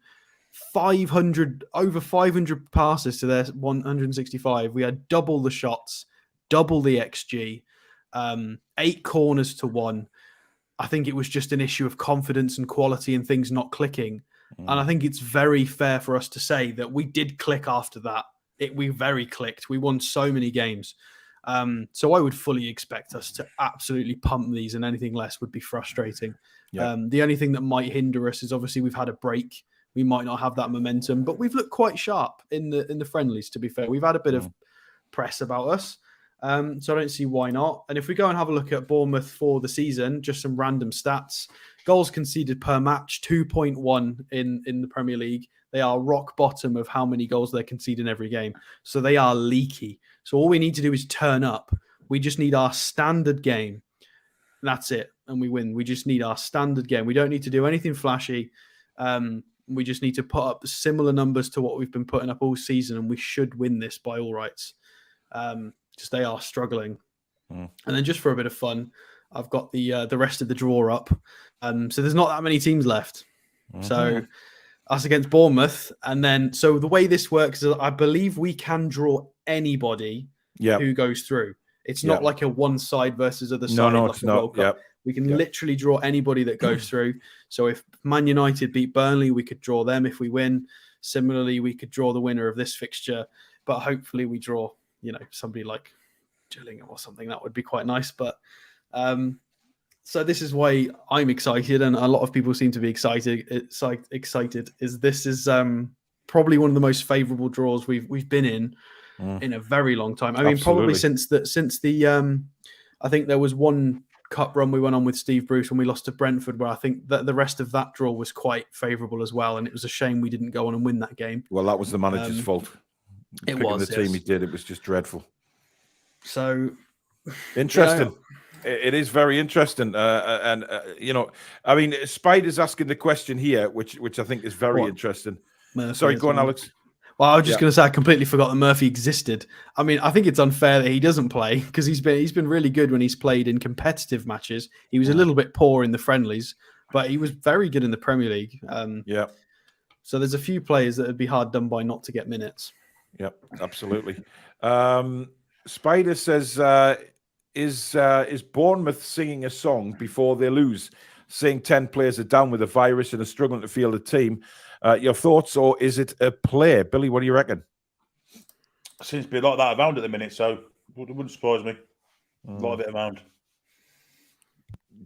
over 500 passes to their 165. We had double the shots, double the XG, 8 corners to 1. I think it was just an issue of confidence and quality and things not clicking. And I think it's very fair for us to say that we did click after that. We very clicked. We won so many games. So I would fully expect us to absolutely pump these, and anything less would be frustrating. Yeah. The only thing that might hinder us is obviously we've had a break. We might not have that momentum, but we've looked quite sharp in the friendlies, to be fair. We've had a bit of press about us. So I don't see why not. And if we go and have a look at Bournemouth for the season, just some random stats. Goals conceded per match, 2.1 in the Premier League. They are rock bottom of how many goals they're conceding every game. So they are leaky. So all we need to do is turn up. We just need our standard game. That's it. And we win. We just need our standard game. We don't need to do anything flashy. We just need to put up similar numbers to what we've been putting up all season, and we should win this by all rights. Because they are struggling. And then just for a bit of fun, I've got the rest of the draw up. So there's not that many teams left. So us against Bournemouth. And then, so the way this works is I believe we can draw anybody who goes through. It's not like a one side versus other side. No, like it's not. Yep. We can literally draw anybody that goes through. So if Man United beat Burnley, we could draw them if we win. Similarly, we could draw the winner of this fixture. But hopefully we draw, somebody like Gillingham or something. That would be quite nice. But so this is why I'm excited, and a lot of people seem to be excited. This is probably one of the most favourable draws we've been in a very long time. I mean, probably since the I think there was one cup run we went on with Steve Bruce when we lost to Brentford, where I think that the rest of that draw was quite favourable as well, and it was a shame we didn't go on and win that game. Well, that was the manager's fault. It was the team he did. It was just dreadful. So interesting. It is very interesting, and I mean, Spider's asking the question here, which I think is very interesting. Murphy, sorry, go on, Alex. Well, I was just going to say I completely forgot that Murphy existed. I mean, I think it's unfair that he doesn't play because he's been really good when he's played in competitive matches. He was a little bit poor in the friendlies, but he was very good in the Premier League. So there's a few players that would be hard done by not to get minutes. Yep, absolutely. Spider says, is Bournemouth singing a song before they lose, saying 10 players are down with a virus and are struggling to field a team? Your thoughts, or is it a play? Billy, what do you reckon? Seems to be a lot of that around at the minute, so it wouldn't surprise me. A lot of it around.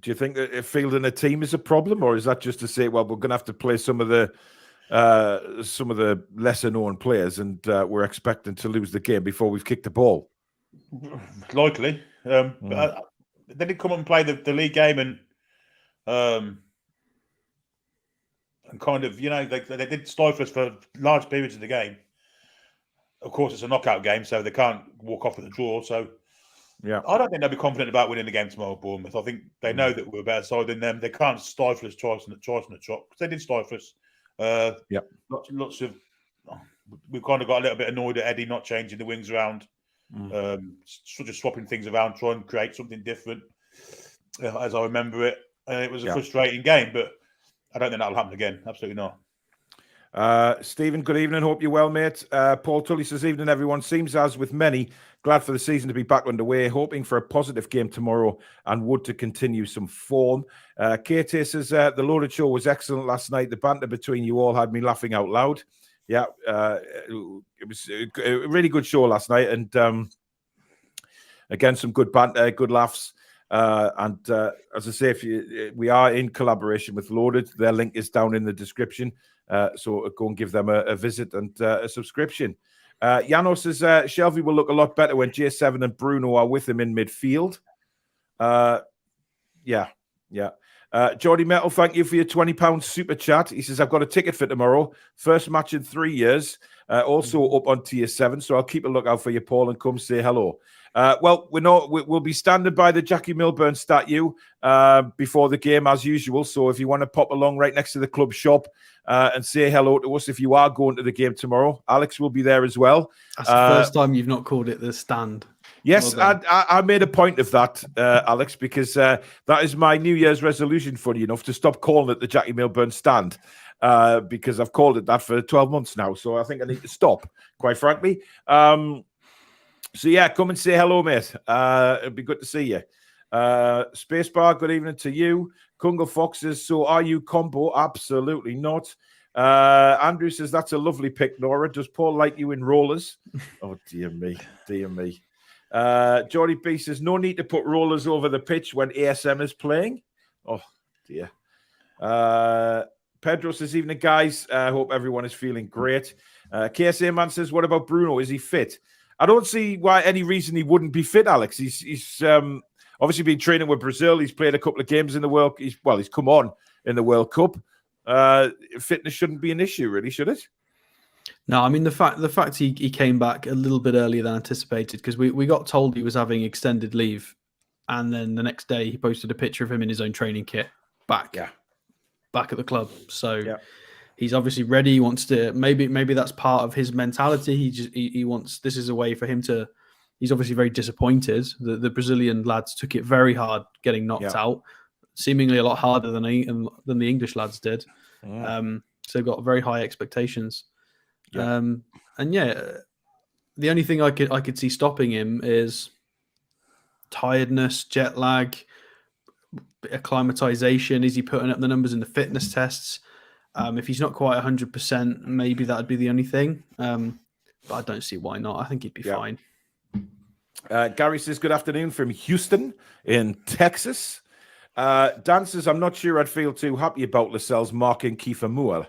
Do you think that fielding a team is a problem, or is that just to say, well, we're going to have to play some of the lesser known players, and we're expecting to lose the game before we've kicked the ball? Likely. But they did come up and play the league game, and kind of, they did stifle us for large periods of the game. Of course, it's a knockout game, so they can't walk off with a draw. So, I don't think they'll be confident about winning the game tomorrow, Bournemouth. I think they know that we're a better side than them. They can't stifle us twice on the trot, because they did stifle us. Lots of. We've kind of got a little bit annoyed at Eddie not changing the wings around, sort of swapping things around, trying to create something different. As I remember it, it was a frustrating game, but I don't think that'll happen again. Absolutely not. Stephen, good evening. Hope you're well, mate. Paul Tully says, evening, everyone. Seems as with many, glad for the season to be back underway, hoping for a positive game tomorrow and would to continue some form. KT says, the Loaded Show was excellent last night. The banter between you all had me laughing out loud. Yeah, it was a really good show last night. And again, some good banter, good laughs. And as I say, we are in collaboration with Loaded. Their link is down in the description. So go and give them a visit and a subscription. Yano says Shelby will look a lot better when J7 and Bruno are with him in midfield. Jordy Metal, thank you for your £20 super chat. He says, I've got a ticket for tomorrow. First match in 3 years. Also up on tier 7. So I'll keep a lookout for you, Paul, and come say hello. Well, we'll be standing by the Jackie Milburn statue before the game as usual. So if you want to pop along right next to the club shop and say hello to us if you are going to the game tomorrow, Alex will be there as well. That's the first time you've not called it the stand. Yes, well I made a point of that, Alex, because that is my New Year's resolution, funny enough, to stop calling it the Jackie Milburn stand. Because I've called it that for 12 months now. So I think I need to stop, quite frankly. So yeah, come and say hello, mate. It'd be good to see you. Spacebar, good evening to you. Kungle Fox says, so are you combo? Absolutely not. Andrew says, that's a lovely pick, Nora. Does Paul like you in rollers? Oh, dear me. Dear me. Geordie B says, no need to put rollers over the pitch when ASM is playing. Oh, dear. Pedro says, evening, guys. I hope everyone is feeling great. KSA Man says, what about Bruno? Is he fit? I don't see why any reason he wouldn't be fit, Alex. He's obviously been training with Brazil. He's played a couple of games in the World. He's come on in the World Cup. Fitness shouldn't be an issue, really, should it? No, I mean the fact he came back a little bit earlier than anticipated, because we got told he was having extended leave, and then the next day he posted a picture of him in his own training kit back at the club. So he's obviously ready. He wants to maybe that's part of his mentality. He wants, this is a way for him to. He's obviously very disappointed. The Brazilian lads took it very hard getting knocked out, seemingly a lot harder than the English lads did. So got very high expectations. The only thing I could see stopping him is tiredness, jet lag, acclimatization. Is he putting up the numbers in the fitness tests? If he's not quite 100%, maybe that'd be the only thing. But I don't see why not. I think he'd be fine. Gary says, good afternoon from Houston in Texas. Dan says, I'm not sure I'd feel too happy about Lascelles marking Kiefer Moore.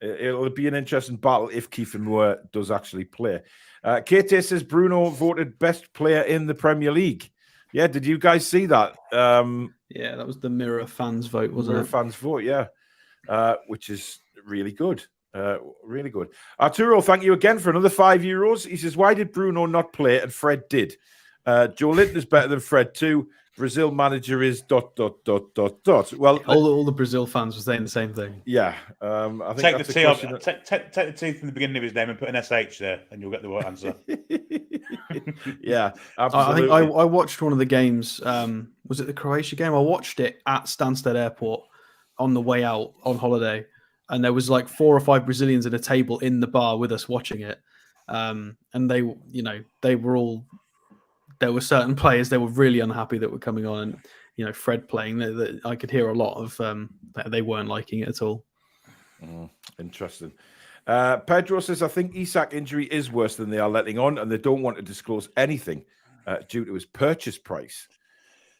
It'll be an interesting battle if Kiefer Moore does actually play. KT says, Bruno voted best player in the Premier League. Yeah, did you guys see that? Yeah, that was the Mirror fans vote, wasn't it? Mirror fans vote, yeah. Which is really good. Really good. Arturo, thank you again for another €5. He says, why did Bruno not play and Fred did? Joe Linton is better than Fred too. Brazil manager is ... Well, all the Brazil fans were saying the same thing. Yeah. I think take the T off, take the T from the beginning of his name and put an SH there, and you'll get the right answer. Yeah, absolutely. I think I watched one of the games. Was it the Croatia game? I watched it at Stansted Airport on the way out on holiday, and there was like 4 or 5 Brazilians at a table in the bar with us watching it. And they were all. There were certain players they were really unhappy that were coming on, and Fred playing. That I could hear a lot of they weren't liking it at all. Interesting. Pedro says, I think Isak injury is worse than they are letting on, and they don't want to disclose anything due to his purchase price.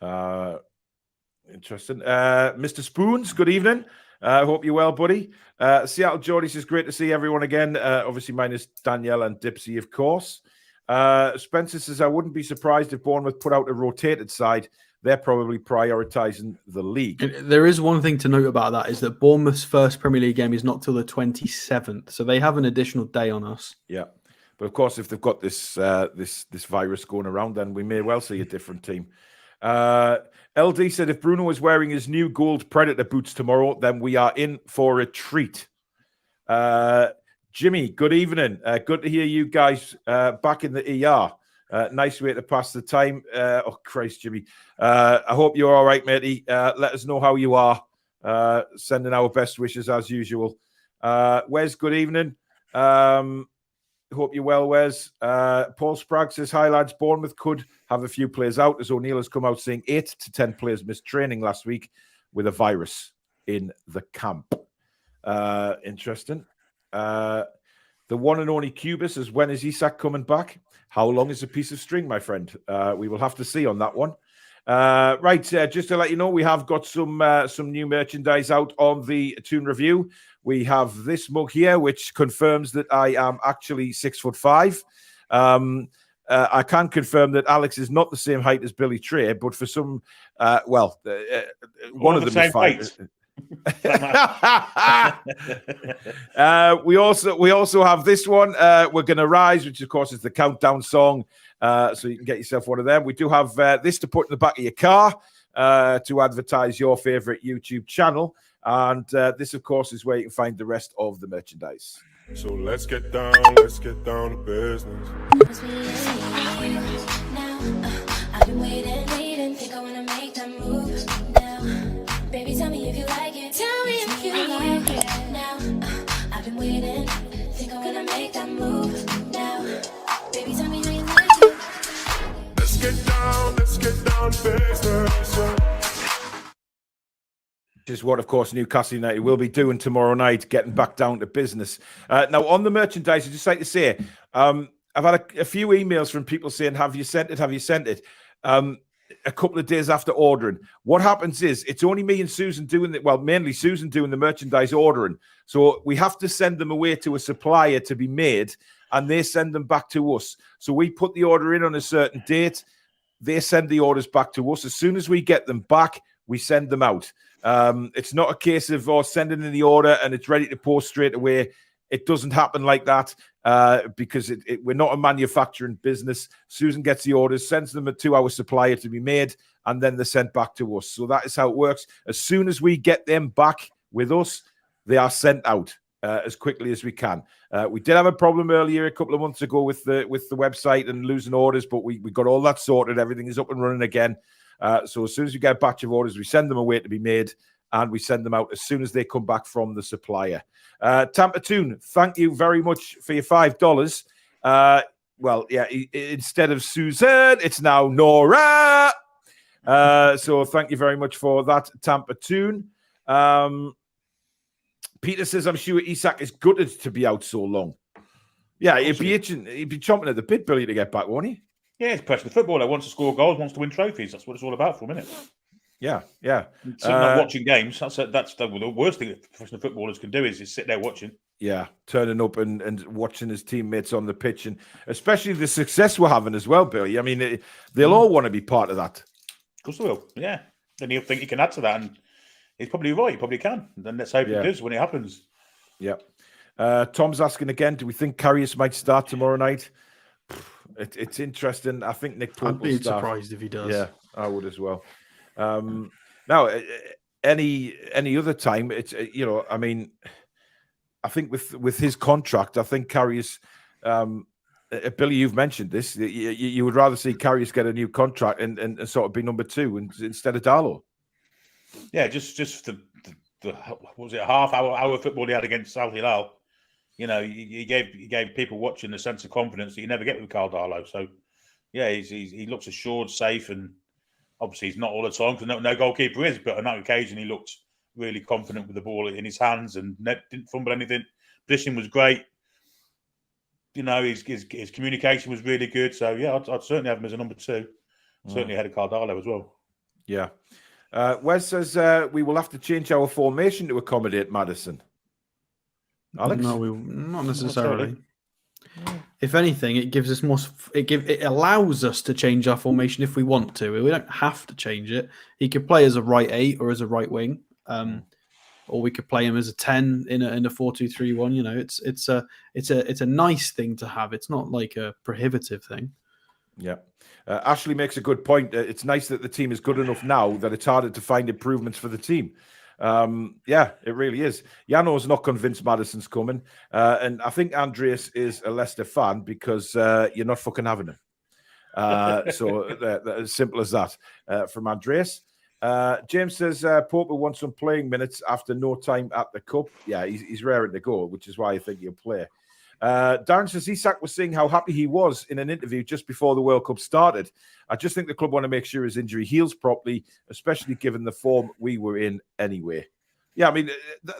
Interesting. Mr. Spoons, good evening. I hope you're well, buddy. Seattle Geordie says, great to see everyone again. Obviously, minus Danielle and Dipsy, of course. Spencer says, I wouldn't be surprised if Bournemouth put out a rotated side. They're probably prioritising the league. There is one thing to note about that, is that Bournemouth's first Premier League game is not till the 27th, so they have an additional day on us. Yeah, but of course, if they've got this virus going around, then we may well see a different team. LD said, if Bruno is wearing his new gold Predator boots tomorrow, then we are in for a treat. Jimmy, good evening. Good to hear you guys back in the ER. Nice way to pass the time. Oh, Christ, Jimmy. I hope you're all right, matey. Let us know how you are. Sending our best wishes as usual. Wes, good evening. Hope you're well, Wes. Paul Sprague says, hi, lads. Bournemouth could have a few players out, as O'Neill has come out saying 8 to 10 players missed training last week with a virus in the camp. Interesting. The one and only Cubis says, when is Isak coming back? How long is a piece of string, my friend? We will have to see on that one. Right, just to let you know, we have got some new merchandise out on the Toon Review. We have this mug here, which confirms that I am actually 6'5". I can confirm that Alex is not the same height as Billy Trey, but for some, one of them is 5. We also have this one. We're gonna rise, which of course is the countdown song. So you can get yourself one of them. We do have this to put in the back of your car to advertise your favorite YouTube channel, and this of course is where you can find the rest of the merchandise. So let's get down to business. I've been waiting, think I wanna make that move now. Baby, tell me if you like it. Tell me if you like it now. I've been waiting, think I'm gonna make that move now. Baby, tell me how you like it. Let's get down to business. Which is what, of course, Newcastle United will be doing tomorrow night, getting back down to business. Now, on the merchandise, I'd just like to say, I've had a few emails from people saying, have you sent it? Have you sent it? A couple of days after ordering. What happens is it's only me and Susan doing it. Well, mainly Susan doing the merchandise ordering. So we have to send them away to a supplier to be made. and they send them back to us. So we put the order in on a certain date. They send the orders back to us. As soon as we get them back, we send them out. It's not a case of sending in the order and it's ready to post straight away. It doesn't happen like that because we're not a manufacturing business. Susan gets the orders, sends them to our supplier to be made, and then they're sent back to us. So that is how it works. As soon as we get them back with us, they are sent out as quickly as we can. We did have a problem earlier a couple of months ago with the website and losing orders, but we got all that sorted. Everything is up and running again. So as soon as we get a batch of orders, we send them away to be made, and we send them out as soon as they come back from the supplier. Tampa Toon, thank you very much for your $5. Well, yeah, instead of Susan, it's now Nora. So thank you very much for that, Tampa Toon. Peter says, I'm sure Isak is gutted to be out so long. Yeah, he'd be chomping at the bit, Billy, to get back, won't he? Yeah, he's a professional footballer. Wants to score goals, wants to win trophies. That's what it's all about for him, isn't it? Yeah. Sitting not watching games. That's the worst thing that professional footballers can do is sit there watching. Yeah, turning up and watching his teammates on the pitch, and especially the success we're having as well, Billy. I mean, they'll all want to be part of that. Of course they will, yeah. Then he'll think he can add to that, and he's probably right. He probably can. And then let's hope he does when it happens. Yeah. Tom's asking again, do we think Karius might start tomorrow night? It's interesting. I think Nick Pope I'd be surprised if he does. Yeah, I would as well. Now, any other time, it's I mean, I think with his contract, I think Karius, Billy, you've mentioned this. You would rather see Karius get a new contract and sort of be number 2 instead of Darlow. Yeah, just the what was it, half hour football he had against Al Hilal. He gave people watching a sense of confidence that you never get with Carl Darlow. So, yeah, he looks assured, safe, and obviously he's not all the time because no goalkeeper is. But on that occasion, he looked really confident with the ball in his hands and didn't fumble anything. Position was great. His communication was really good. So, yeah, I'd certainly have him as a number 2. Certainly ahead of Carl Darlow as well. Yeah. Wes says we will have to change our formation to accommodate Maddison. Alex? No, not necessarily. If anything, it gives us more. It allows us to change our formation if we want to. We don't have to change it. He could play as a right 8 or as a right wing, or we could play him as a 10 in a 4-2-3-1. It's a nice thing to have. It's not like a prohibitive thing. Yeah. Ashley makes a good point. It's nice that the team is good enough now that it's harder to find improvements for the team. Yeah, it really is. Jano's not convinced Maddison's coming. And I think Andreas is a Leicester fan because you're not fucking having him. So as simple as that from Andreas. James says Pope wants some playing minutes after no time at the Cup. Yeah, he's raring to go, which is why I think he'll play. Darren says Isak was saying how happy he was in an interview just before the World Cup started. I just think the club want to make sure his injury heals properly, especially given the form we were in anyway. Yeah, I mean,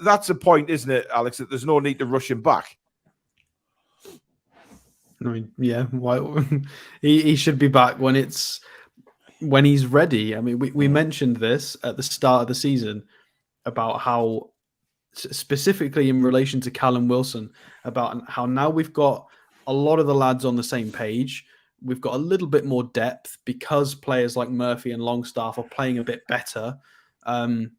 that's a point, isn't it, Alex, that there's no need to rush him back. I mean, yeah, why he should be back when he's ready. I mean, we mentioned this at the start of the season about how, specifically in relation to Callum Wilson, about how now we've got a lot of the lads on the same page. We've got a little bit more depth because players like Murphy and Longstaff are playing a bit better. We're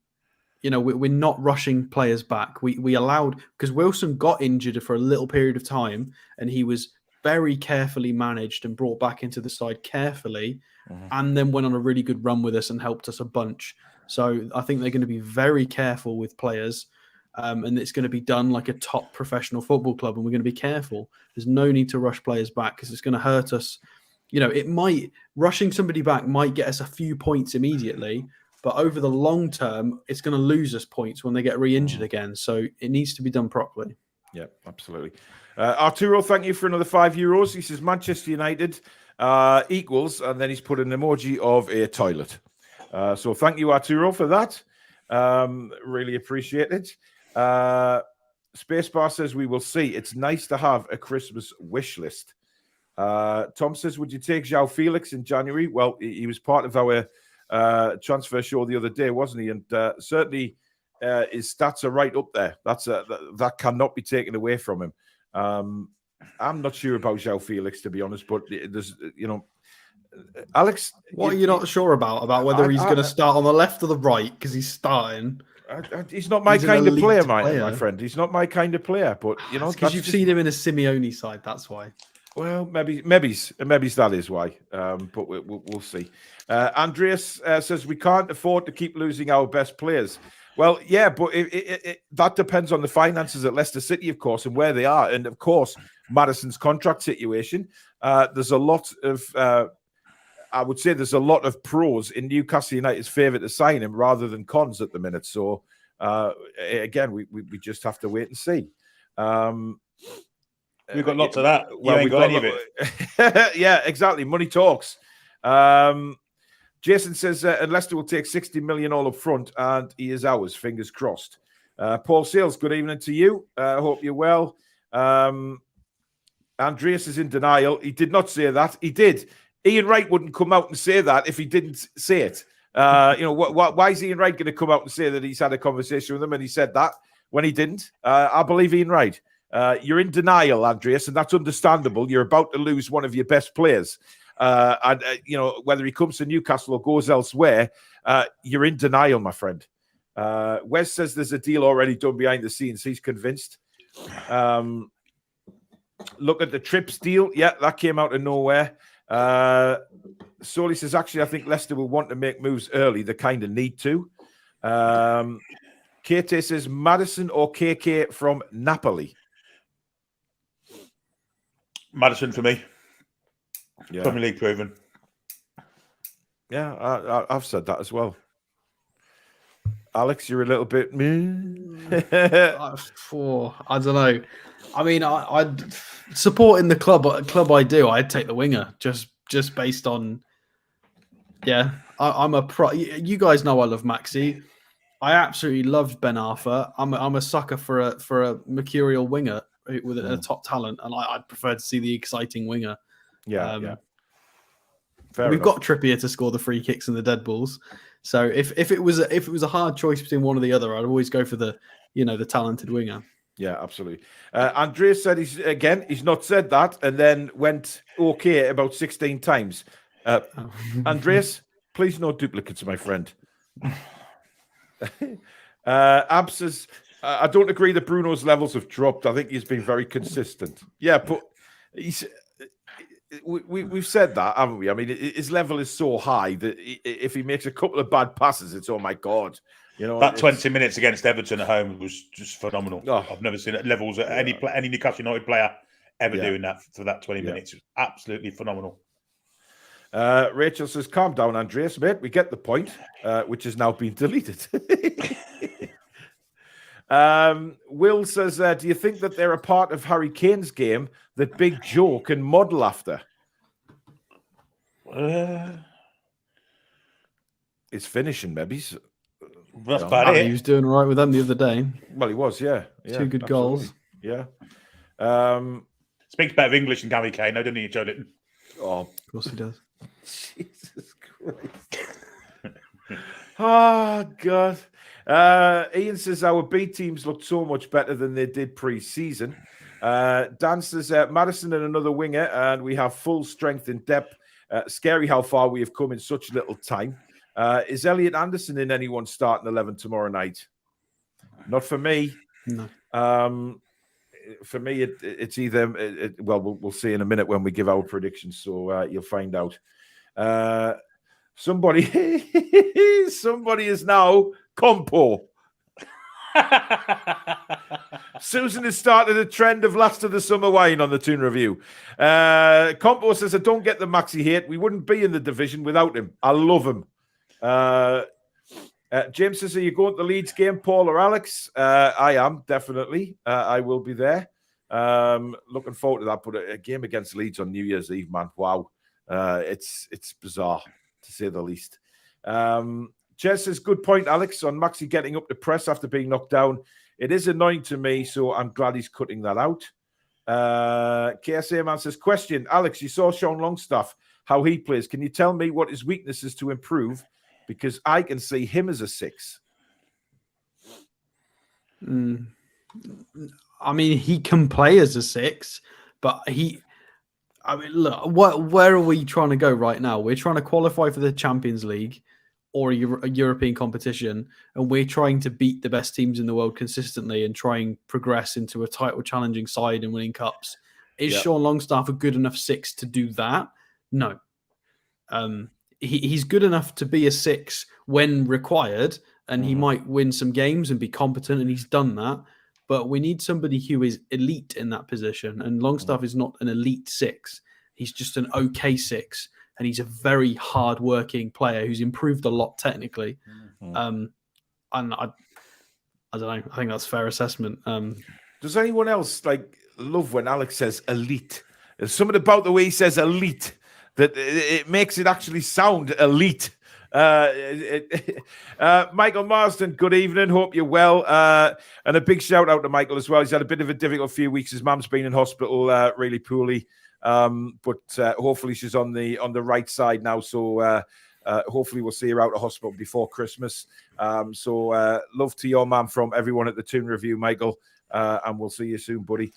not rushing players back. We allowed, because Wilson got injured for a little period of time and he was very carefully managed and brought back into the side carefully, and then went on a really good run with us and helped us a bunch. So I think they're going to be very careful with players. And it's going to be done like a top professional football club, and we're going to be careful. There's no need to rush players back because it's going to hurt us. Rushing somebody back might get us a few points immediately, but over the long term, it's going to lose us points when they get re-injured again. So it needs to be done properly. Yeah, absolutely. Arturo, thank you for another €5. He says Manchester United equals, and then he's put an emoji of a toilet. So thank you, Arturo, for that. Really appreciate it. Spacebar says we will see. It's nice to have a Christmas wish list. Tom says, would you take João Felix in January? Well, he was part of our transfer show the other day, wasn't he? And certainly his stats are right up there. That cannot be taken away from him. I'm not sure about João Felix, to be honest, but there's, Alex. What are you not sure about whether he's going to start on the left or the right? Because he's starting. He's not my kind of player, my friend. He's not my kind of player, but because you've seen him in a Simeone side. That's why. Well, maybe that is why. But we'll see. Andreas says we can't afford to keep losing our best players. Well, yeah, but that depends on the finances at Leicester City, of course, and where they are, and of course, Maddison's contract situation. There's a lot of, I would say, there's a lot of pros in Newcastle United's favour to sign him rather than cons at the minute. So again, we just have to wait and see. We've got lots of that. You ain't got any of it. Yeah, exactly. Money talks. Jason says Leicester will take 60 million all up front, and he is ours. Fingers crossed. Paul Sales, good evening to you. Hope you're well. Andreas is in denial. He did not say that. He did. Ian Wright wouldn't come out and say that if he didn't say it. Why is Ian Wright going to come out and say that he's had a conversation with him and he said that when he didn't? I believe Ian Wright. You're in denial, Andreas, and that's understandable. You're about to lose one of your best players. Whether he comes to Newcastle or goes elsewhere, you're in denial, my friend. Wes says there's a deal already done behind the scenes. He's convinced. Look at the Trips deal. Yeah, that came out of nowhere. Solly says, actually, I think Leicester will want to make moves early. They kind of need to. KT says, Maddison or KK from Napoli? Maddison for me. Yeah. Premier League proven. Yeah, I've said that as well. Alex, you're a little bit... I don't know. I mean, I'd supporting the club I do. I'd take the winger just based on... Yeah, I'm a pro. You guys know I love Maxi. I absolutely loved Ben Arthur. I'm a sucker for a mercurial winger with a top talent, and I'd prefer to see the exciting winger. Yeah. We've got Trippier to score the free kicks and the dead balls. So if it was a hard choice between one or the other, I'd always go for the talented winger. Yeah, absolutely. Andreas said he's not said that, and then went okay about 16 times. Andreas, please no duplicates, my friend. Abs says, I don't agree that Bruno's levels have dropped. I think he's been very consistent. Yeah, but we've said that, haven't we? I mean, his level is so high that if he makes a couple of bad passes, it's, oh my God. That 20 minutes against Everton at home was just phenomenal. Oh, I've never seen levels at any Newcastle United player ever doing that for that 20 minutes. It was absolutely phenomenal. Rachel says, calm down, Andreas, mate. We get the point, which has now been deleted. Will says, do you think that they're a part of Harry Kane's game that Big Joe can model after? It's finishing, maybe. That's about it. He was doing all right with them the other day. Well, he was, yeah. Two good goals. Yeah. Speaks better English than Gary Kane, doesn't he, Joe Litton? Oh, of course he does. Jesus Christ. Oh, God. Ian says our B teams looked so much better than they did pre-season. Dan says Maddison and another winger, and we have full strength in depth. Scary how far we have come in such little time. Is Elliot Anderson in anyone's starting 11 tomorrow night? Not for me. No. For me, it's either. We'll see in a minute when we give our predictions, so you'll find out. Somebody is now Compo. Susan has started a trend of last of the summer wine on the Toon review. Compo says, I don't get the Maxi hate. We wouldn't be in the division without him. I love him. James says, are you going to the Leeds game, Paul or Alex? I am, definitely. I will be there. Looking forward to that. But a game against Leeds on New Year's Eve, man. Wow. It's bizarre, to say the least. Jess says, good point, Alex, on Maxi getting up to press after being knocked down. It is annoying to me, so I'm glad he's cutting that out. KSA man says, question, Alex, you saw Sean Longstaff, how he plays. Can you tell me what his weakness is to improve? Because I can see him as a 6. I mean, he can play as a 6, But I mean, look, where are we trying to go right now? We're trying to qualify for the Champions League or a European competition, and we're trying to beat the best teams in the world consistently and try and progress into a title challenging side and winning cups. Is Sean Longstaff a good enough 6 to do that? No. He's good enough to be a 6 when required, and he might win some games and be competent, and he's done that. But we need somebody who is elite in that position. And Longstaff is not an elite 6. He's just an okay 6. And he's a very hard-working player who's improved a lot technically. And I don't know. I think that's a fair assessment. Does anyone else love when Alex says elite? There's something about the way he says elite that it makes it actually sound elite. Michael Marsden, good evening. Hope you're well. And a big shout out to Michael as well. He's had a bit of a difficult few weeks. His mum's been in hospital really poorly, but hopefully she's on the right side now. So hopefully we'll see her out of hospital before Christmas. So love to your mum from everyone at the Toon Review, Michael, and we'll see you soon, buddy.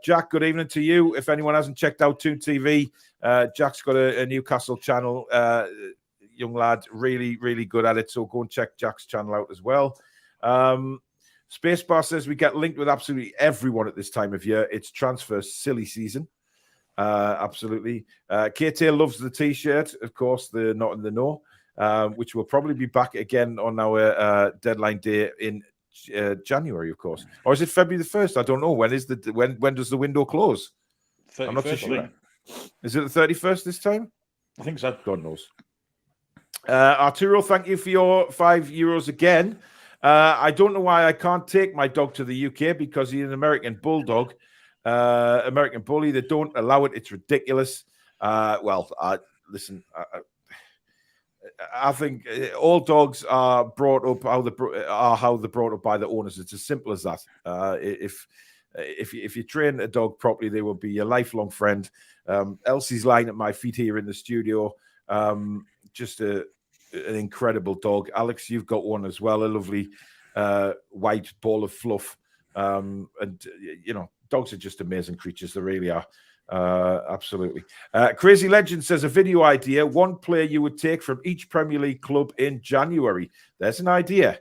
Jack, good evening to you. If anyone hasn't checked out Toon TV, Jack's got a Newcastle channel. Young lad, really, really good at it. So go and check Jack's channel out as well. Spacebar says we get linked with absolutely everyone at this time of year. It's transfer silly season. Absolutely. K-Tail loves the t-shirt, of course, the Not in the Know, which will probably be back again on our deadline day in January, of course. Or is it February the 1st? I don't know. When does the window close? I'm not so sure. Is it the 31st this time? I think so. God knows. Arturo, thank you for your €5 again. I don't know why I can't take my dog to the UK because he's an American bulldog, American bully. They don't allow it. It's ridiculous. Listen, I think all dogs are brought up how they're brought up by the owners. It's as simple as that. If you train a dog properly, they will be your lifelong friend. Elsie's lying at my feet here in the studio. Just an incredible dog. Alex, you've got one as well, a lovely white ball of fluff. And, dogs are just amazing creatures. They really are. Absolutely. Crazy Legend says a video idea, one player you would take from each Premier League club in January. There's an idea.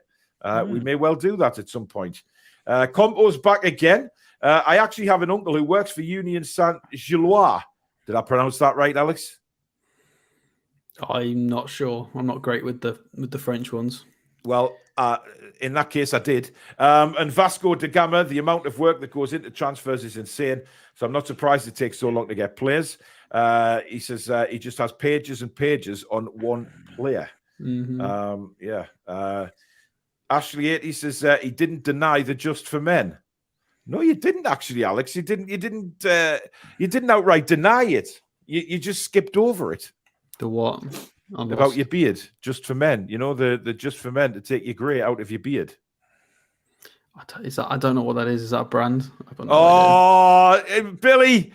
We may well do that at some point. Compo's back again. I actually have an uncle who works for Union Saint-Gilloise. Did I pronounce that right, Alex? I'm not sure. I'm not great with the French ones. Well, in that case, I did. And Vasco da Gama, the amount of work that goes into transfers is insane. So I'm not surprised it takes so long to get players. He says he just has pages and pages on one player. Ashley 80 says he didn't deny the just for men. No, you didn't actually, Alex. You didn't outright deny it. You just skipped over it. The what? About your beard, just for men. You know, the just for men to take your grey out of your beard. I don't know what that is. Is that a brand? I've got no idea. Billy,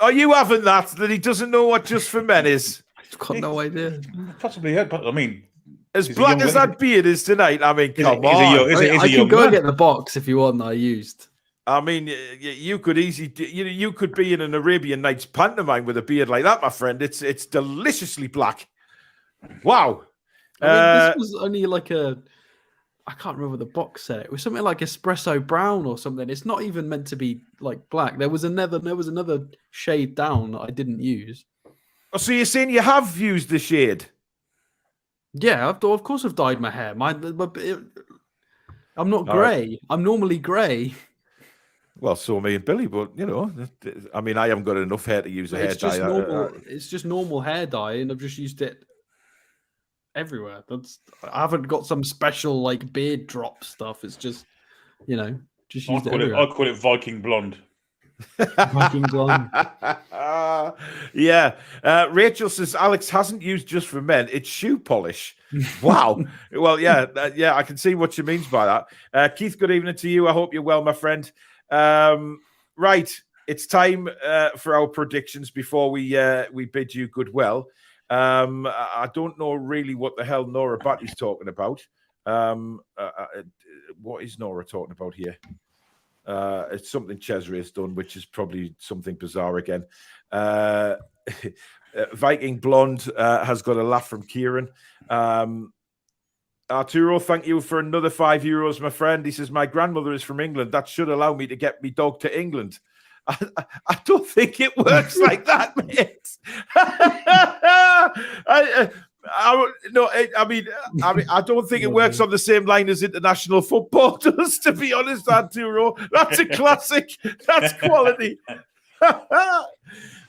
are you having that he doesn't know what just for men is? I've got no idea. Possibly, yeah, but I mean, as black as that beard is tonight, I mean, come on. I can go and get the box if you want that I used. I mean, you could easily, you could be in an Arabian Nights pantomime with a beard like that, my friend. It's deliciously black. Wow. I mean, this was only I can't remember the box set. It was something like espresso brown or something. It's not even meant to be like black. There was another shade down that I didn't use. Oh, so you're saying you have used the shade? Yeah, of course I've dyed my hair. I'm not grey. Right. I'm normally grey. Well, so me and Billy, but I mean, I haven't got enough hair to use a hair dye. It's just normal hair dye, and I've just used it everywhere. I haven't got some special beard drop stuff. It's just just used it everywhere. I call it Viking blonde. Viking blonde. Yeah. Rachel says Alex hasn't used just for men. It's shoe polish. Wow. Well, yeah, I can see what she means by that. Keith, good evening to you. I hope you're well, my friend. Right, it's time for our predictions before we bid you goodwill. I don't know really what the hell Nora Batty's talking about. What is Nora talking about here? It's something Cesare has done, which is probably something bizarre again. Viking Blonde has got a laugh from Kieran. Arturo, thank you for another €5, my friend. He says, my grandmother is from England. That should allow me to get me dog to England. I don't think it works like that, mate. I don't think it works on the same line as international football does, to be honest, Arturo. That's a classic. That's quality.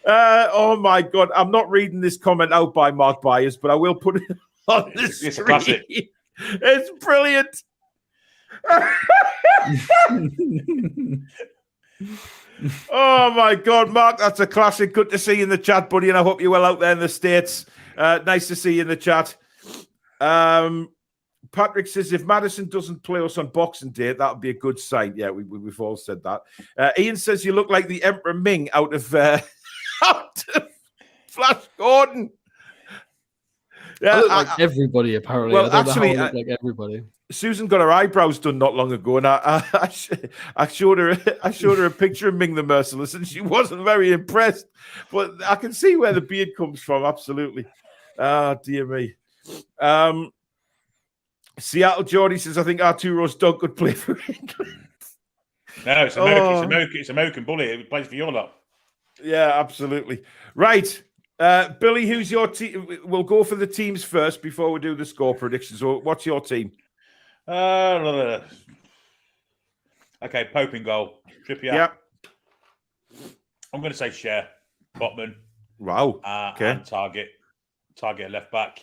Oh, my God. I'm not reading this comment out by Mark Byers, but I will put it on the screen. It's a classic. It's brilliant. Oh my God, Mark, that's a classic. Good to see you in the chat, buddy, and I hope you're well out there in the States. Nice to see you in the chat. Patrick says, if Madison doesn't play us on Boxing Day, that would be a good sign. Yeah, we've all said that. Ian says, you look like the Emperor Ming out of Flash Gordon. Yeah, I look like everybody, apparently. Well, I don't actually, know how I look like everybody. Susan got her eyebrows done not long ago, and I showed her a picture of Ming the Merciless, and she wasn't very impressed. But I can see where the beard comes from. Absolutely. Ah, dear me. Seattle Geordie says, I think Arturo's dog could play for England. No, it's American. It's American bully. It plays for your lot. Yeah, absolutely. Right. Billy, who's your team? We'll go for the teams first before we do the score predictions. So what's your team? Okay, Pope in goal. Trippier. Yeah. I'm going to say Cher, Botman. Wow. Okay. And Target at left back.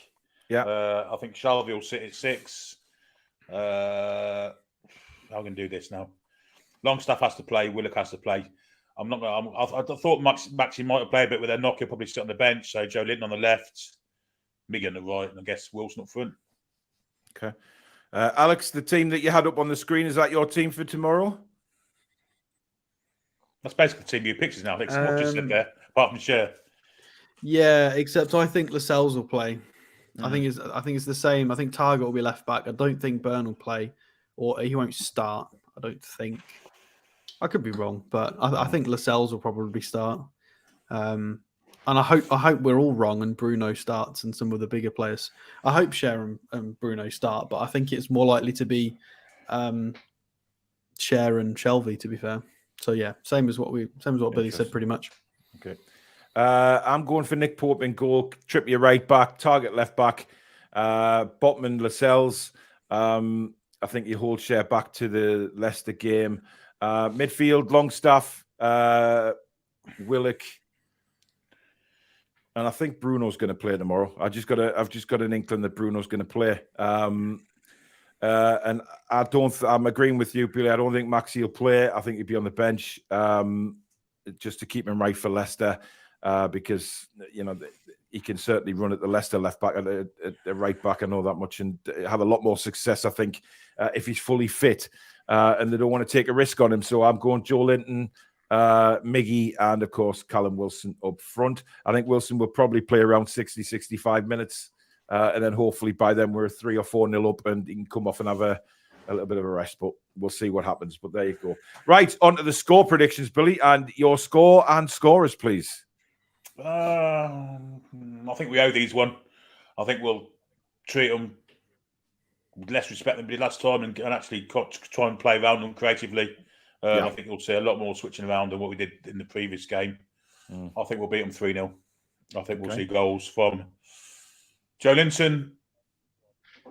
Yeah. I think Shelby will sit at 6. I'm going to do this now. Longstaff has to play. Willock has to play. I'm not going. I thought Maxi might have played a bit with their knock. He'll probably sit on the bench. So Joe Linton on the left, Miggy on the right, and I guess Wilson up front. Okay. Alex, the team that you had up on the screen, is that your team for tomorrow? That's basically the team you pictures now. It's not just in there, apart from Cher. Yeah, except I think Lascelles will play. I think it's the same. I think Target will be left back. I don't think Byrne will play, or he won't start. I don't think. I could be wrong, but I think Lascelles will probably start. And I hope we're all wrong and Bruno starts and some of the bigger players. I hope Cher and Bruno start, but I think it's more likely to be Cher and Shelby, to be fair. So yeah, same as what Billy said, pretty much. Okay. I'm going for Nick Pope in goal, Trippier right back, Target left back, Botman, Lascelles. I think you hold Cher back to the Leicester game. Midfield, Longstaff, Willock, and I think Bruno's going to play tomorrow. I've just got an inkling that Bruno's going to play. And I'm agreeing with you, Billy. I don't think Maxi will play. I think he'll be on the bench just to keep him right for Leicester because he can certainly run at the Leicester left back, at the right back. I know that much, and have a lot more success, I think, if he's fully fit. And they don't want to take a risk on him. So I'm going Joe Linton, Miggy, and of course, Callum Wilson up front. I think Wilson will probably play around 60, 65 minutes. And then hopefully by then we're 3 or 4-0 up and he can come off and have a little bit of a rest. But we'll see what happens. But there you go. Right, on to the score predictions, Billy. And your score and scorers, please. I think we owe these one. I think we'll treat them with less respect than we did last time and actually try and play around them creatively. I think we'll see a lot more switching around than what we did in the previous game. I think we'll beat them 3-0. I think we'll see goals from Joe Linton,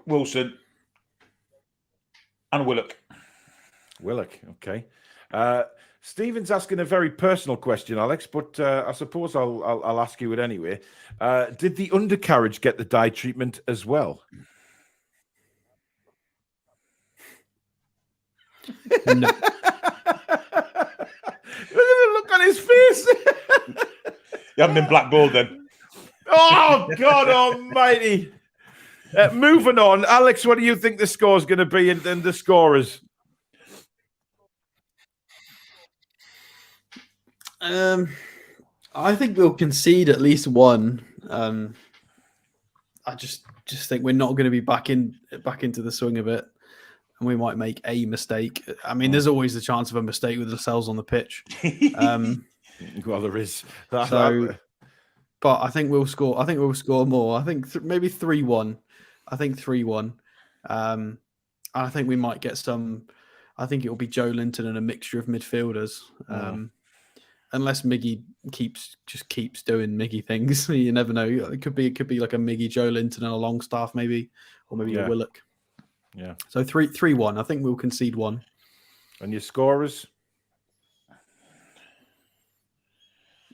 Wilson, and Willock. Okay. Stephen's asking a very personal question, Alex, but I suppose I'll ask you it anyway. Did the undercarriage get the dye treatment as well? No. Look at the look on his face. You haven't been blackballed then. Oh, God almighty. Moving on. Alex, what do you think the score is going to be and the scorers? I think we'll concede at least one. I just think we're not going to be back into the swing of it. and we might make a mistake. I mean, there's always the chance of a mistake with Lascelles on the pitch. Well, there is. But I think we'll score. I think we'll score more. I think maybe 3-1. I think 3-1. I think we might get some. I think it will be Joe Linton and a mixture of midfielders. Unless Miggy keeps doing Miggy things, you never know. It could be like a Miggy, Joe Linton, and a Longstaff maybe, or maybe a Willock. Yeah. So 3-1. I think we'll concede 1. And your scorers?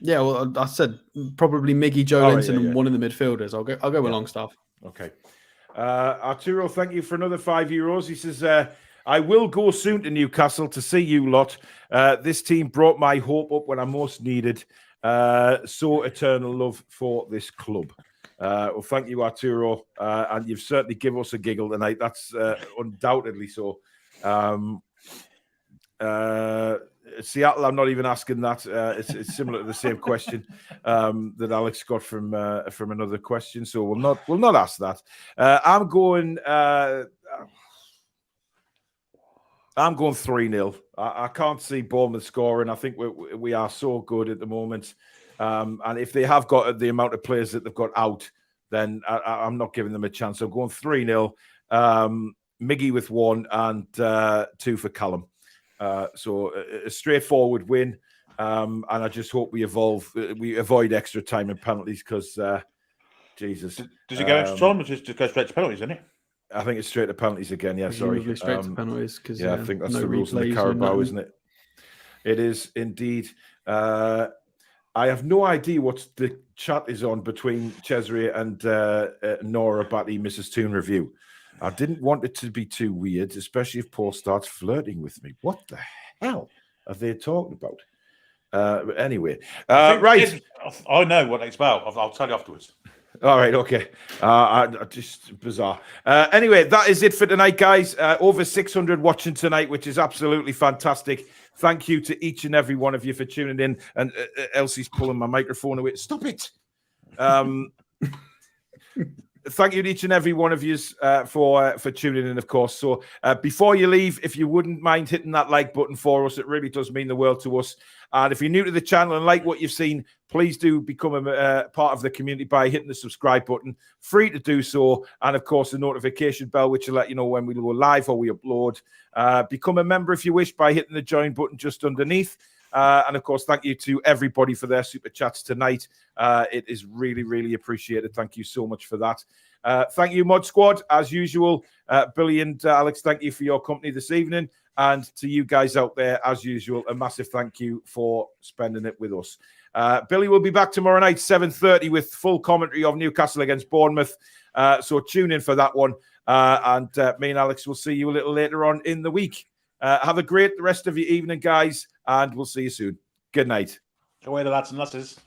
Yeah, well, I said probably Miggy, Joe Linton, and one of the midfielders. I'll go with Longstaff. Okay. Arturo, thank you for another €5. He says, I will go soon to Newcastle to see you lot. This team brought my hope up when I most needed. So eternal love for this club. Well, thank you, Arturo. And you've certainly given us a giggle tonight. That's undoubtedly so. Seattle, I'm not even asking that. It's similar to the same question that Alex got from another question. So we'll not ask that. I'm going 3-0. I can't see Bournemouth scoring. I think we are so good at the moment. And if they have got the amount of players that they've got out, then I'm not giving them a chance. I'm going 3-0. Miggy with 1 and 2 for Callum. So a straightforward win. And I just hope we avoid extra time and penalties because, Jesus. Does it go extra time or just go straight to penalties, isn't it? I think it's straight to penalties again. Yeah, sorry. Straight to penalties. I think that's the rules in the Carabao, isn't it? It is indeed. I have no idea what the chat is on between Cesare and Nora Batty, Mrs. Toon Review. I didn't want it to be too weird, especially if Paul starts flirting with me. What the hell are they talking about? Anyway, right. I know what it's about. I'll tell you afterwards. All right, okay. Just bizarre. Anyway, that is it for tonight, guys. Over 600 watching tonight, which is absolutely fantastic. Thank you to each and every one of you for tuning in. And Elsie's pulling my microphone away. Stop it. Thank you to each and every one of you for tuning in, of course. So before you leave, if you wouldn't mind hitting that like button for us, it really does mean the world to us. And if you're new to the channel and like what you've seen, please do become a part of the community by hitting the subscribe button. Free to do so. And, of course, the notification bell, which will let you know when we go live or we upload. Become a member if you wish by hitting the join button just underneath. And, of course, thank you to everybody for their super chats tonight. It is really, really appreciated. Thank you so much for that. Thank you, Mod Squad. As usual, Billy and Alex, thank you for your company this evening. And to you guys out there, as usual, a massive thank you for spending it with us. Billy will be back tomorrow night, 7:30, with full commentary of Newcastle against Bournemouth. So tune in for that one. And me and Alex will see you a little later on in the week. Have a great rest of your evening, guys, and we'll see you soon. Good night. Away the lads and lasses.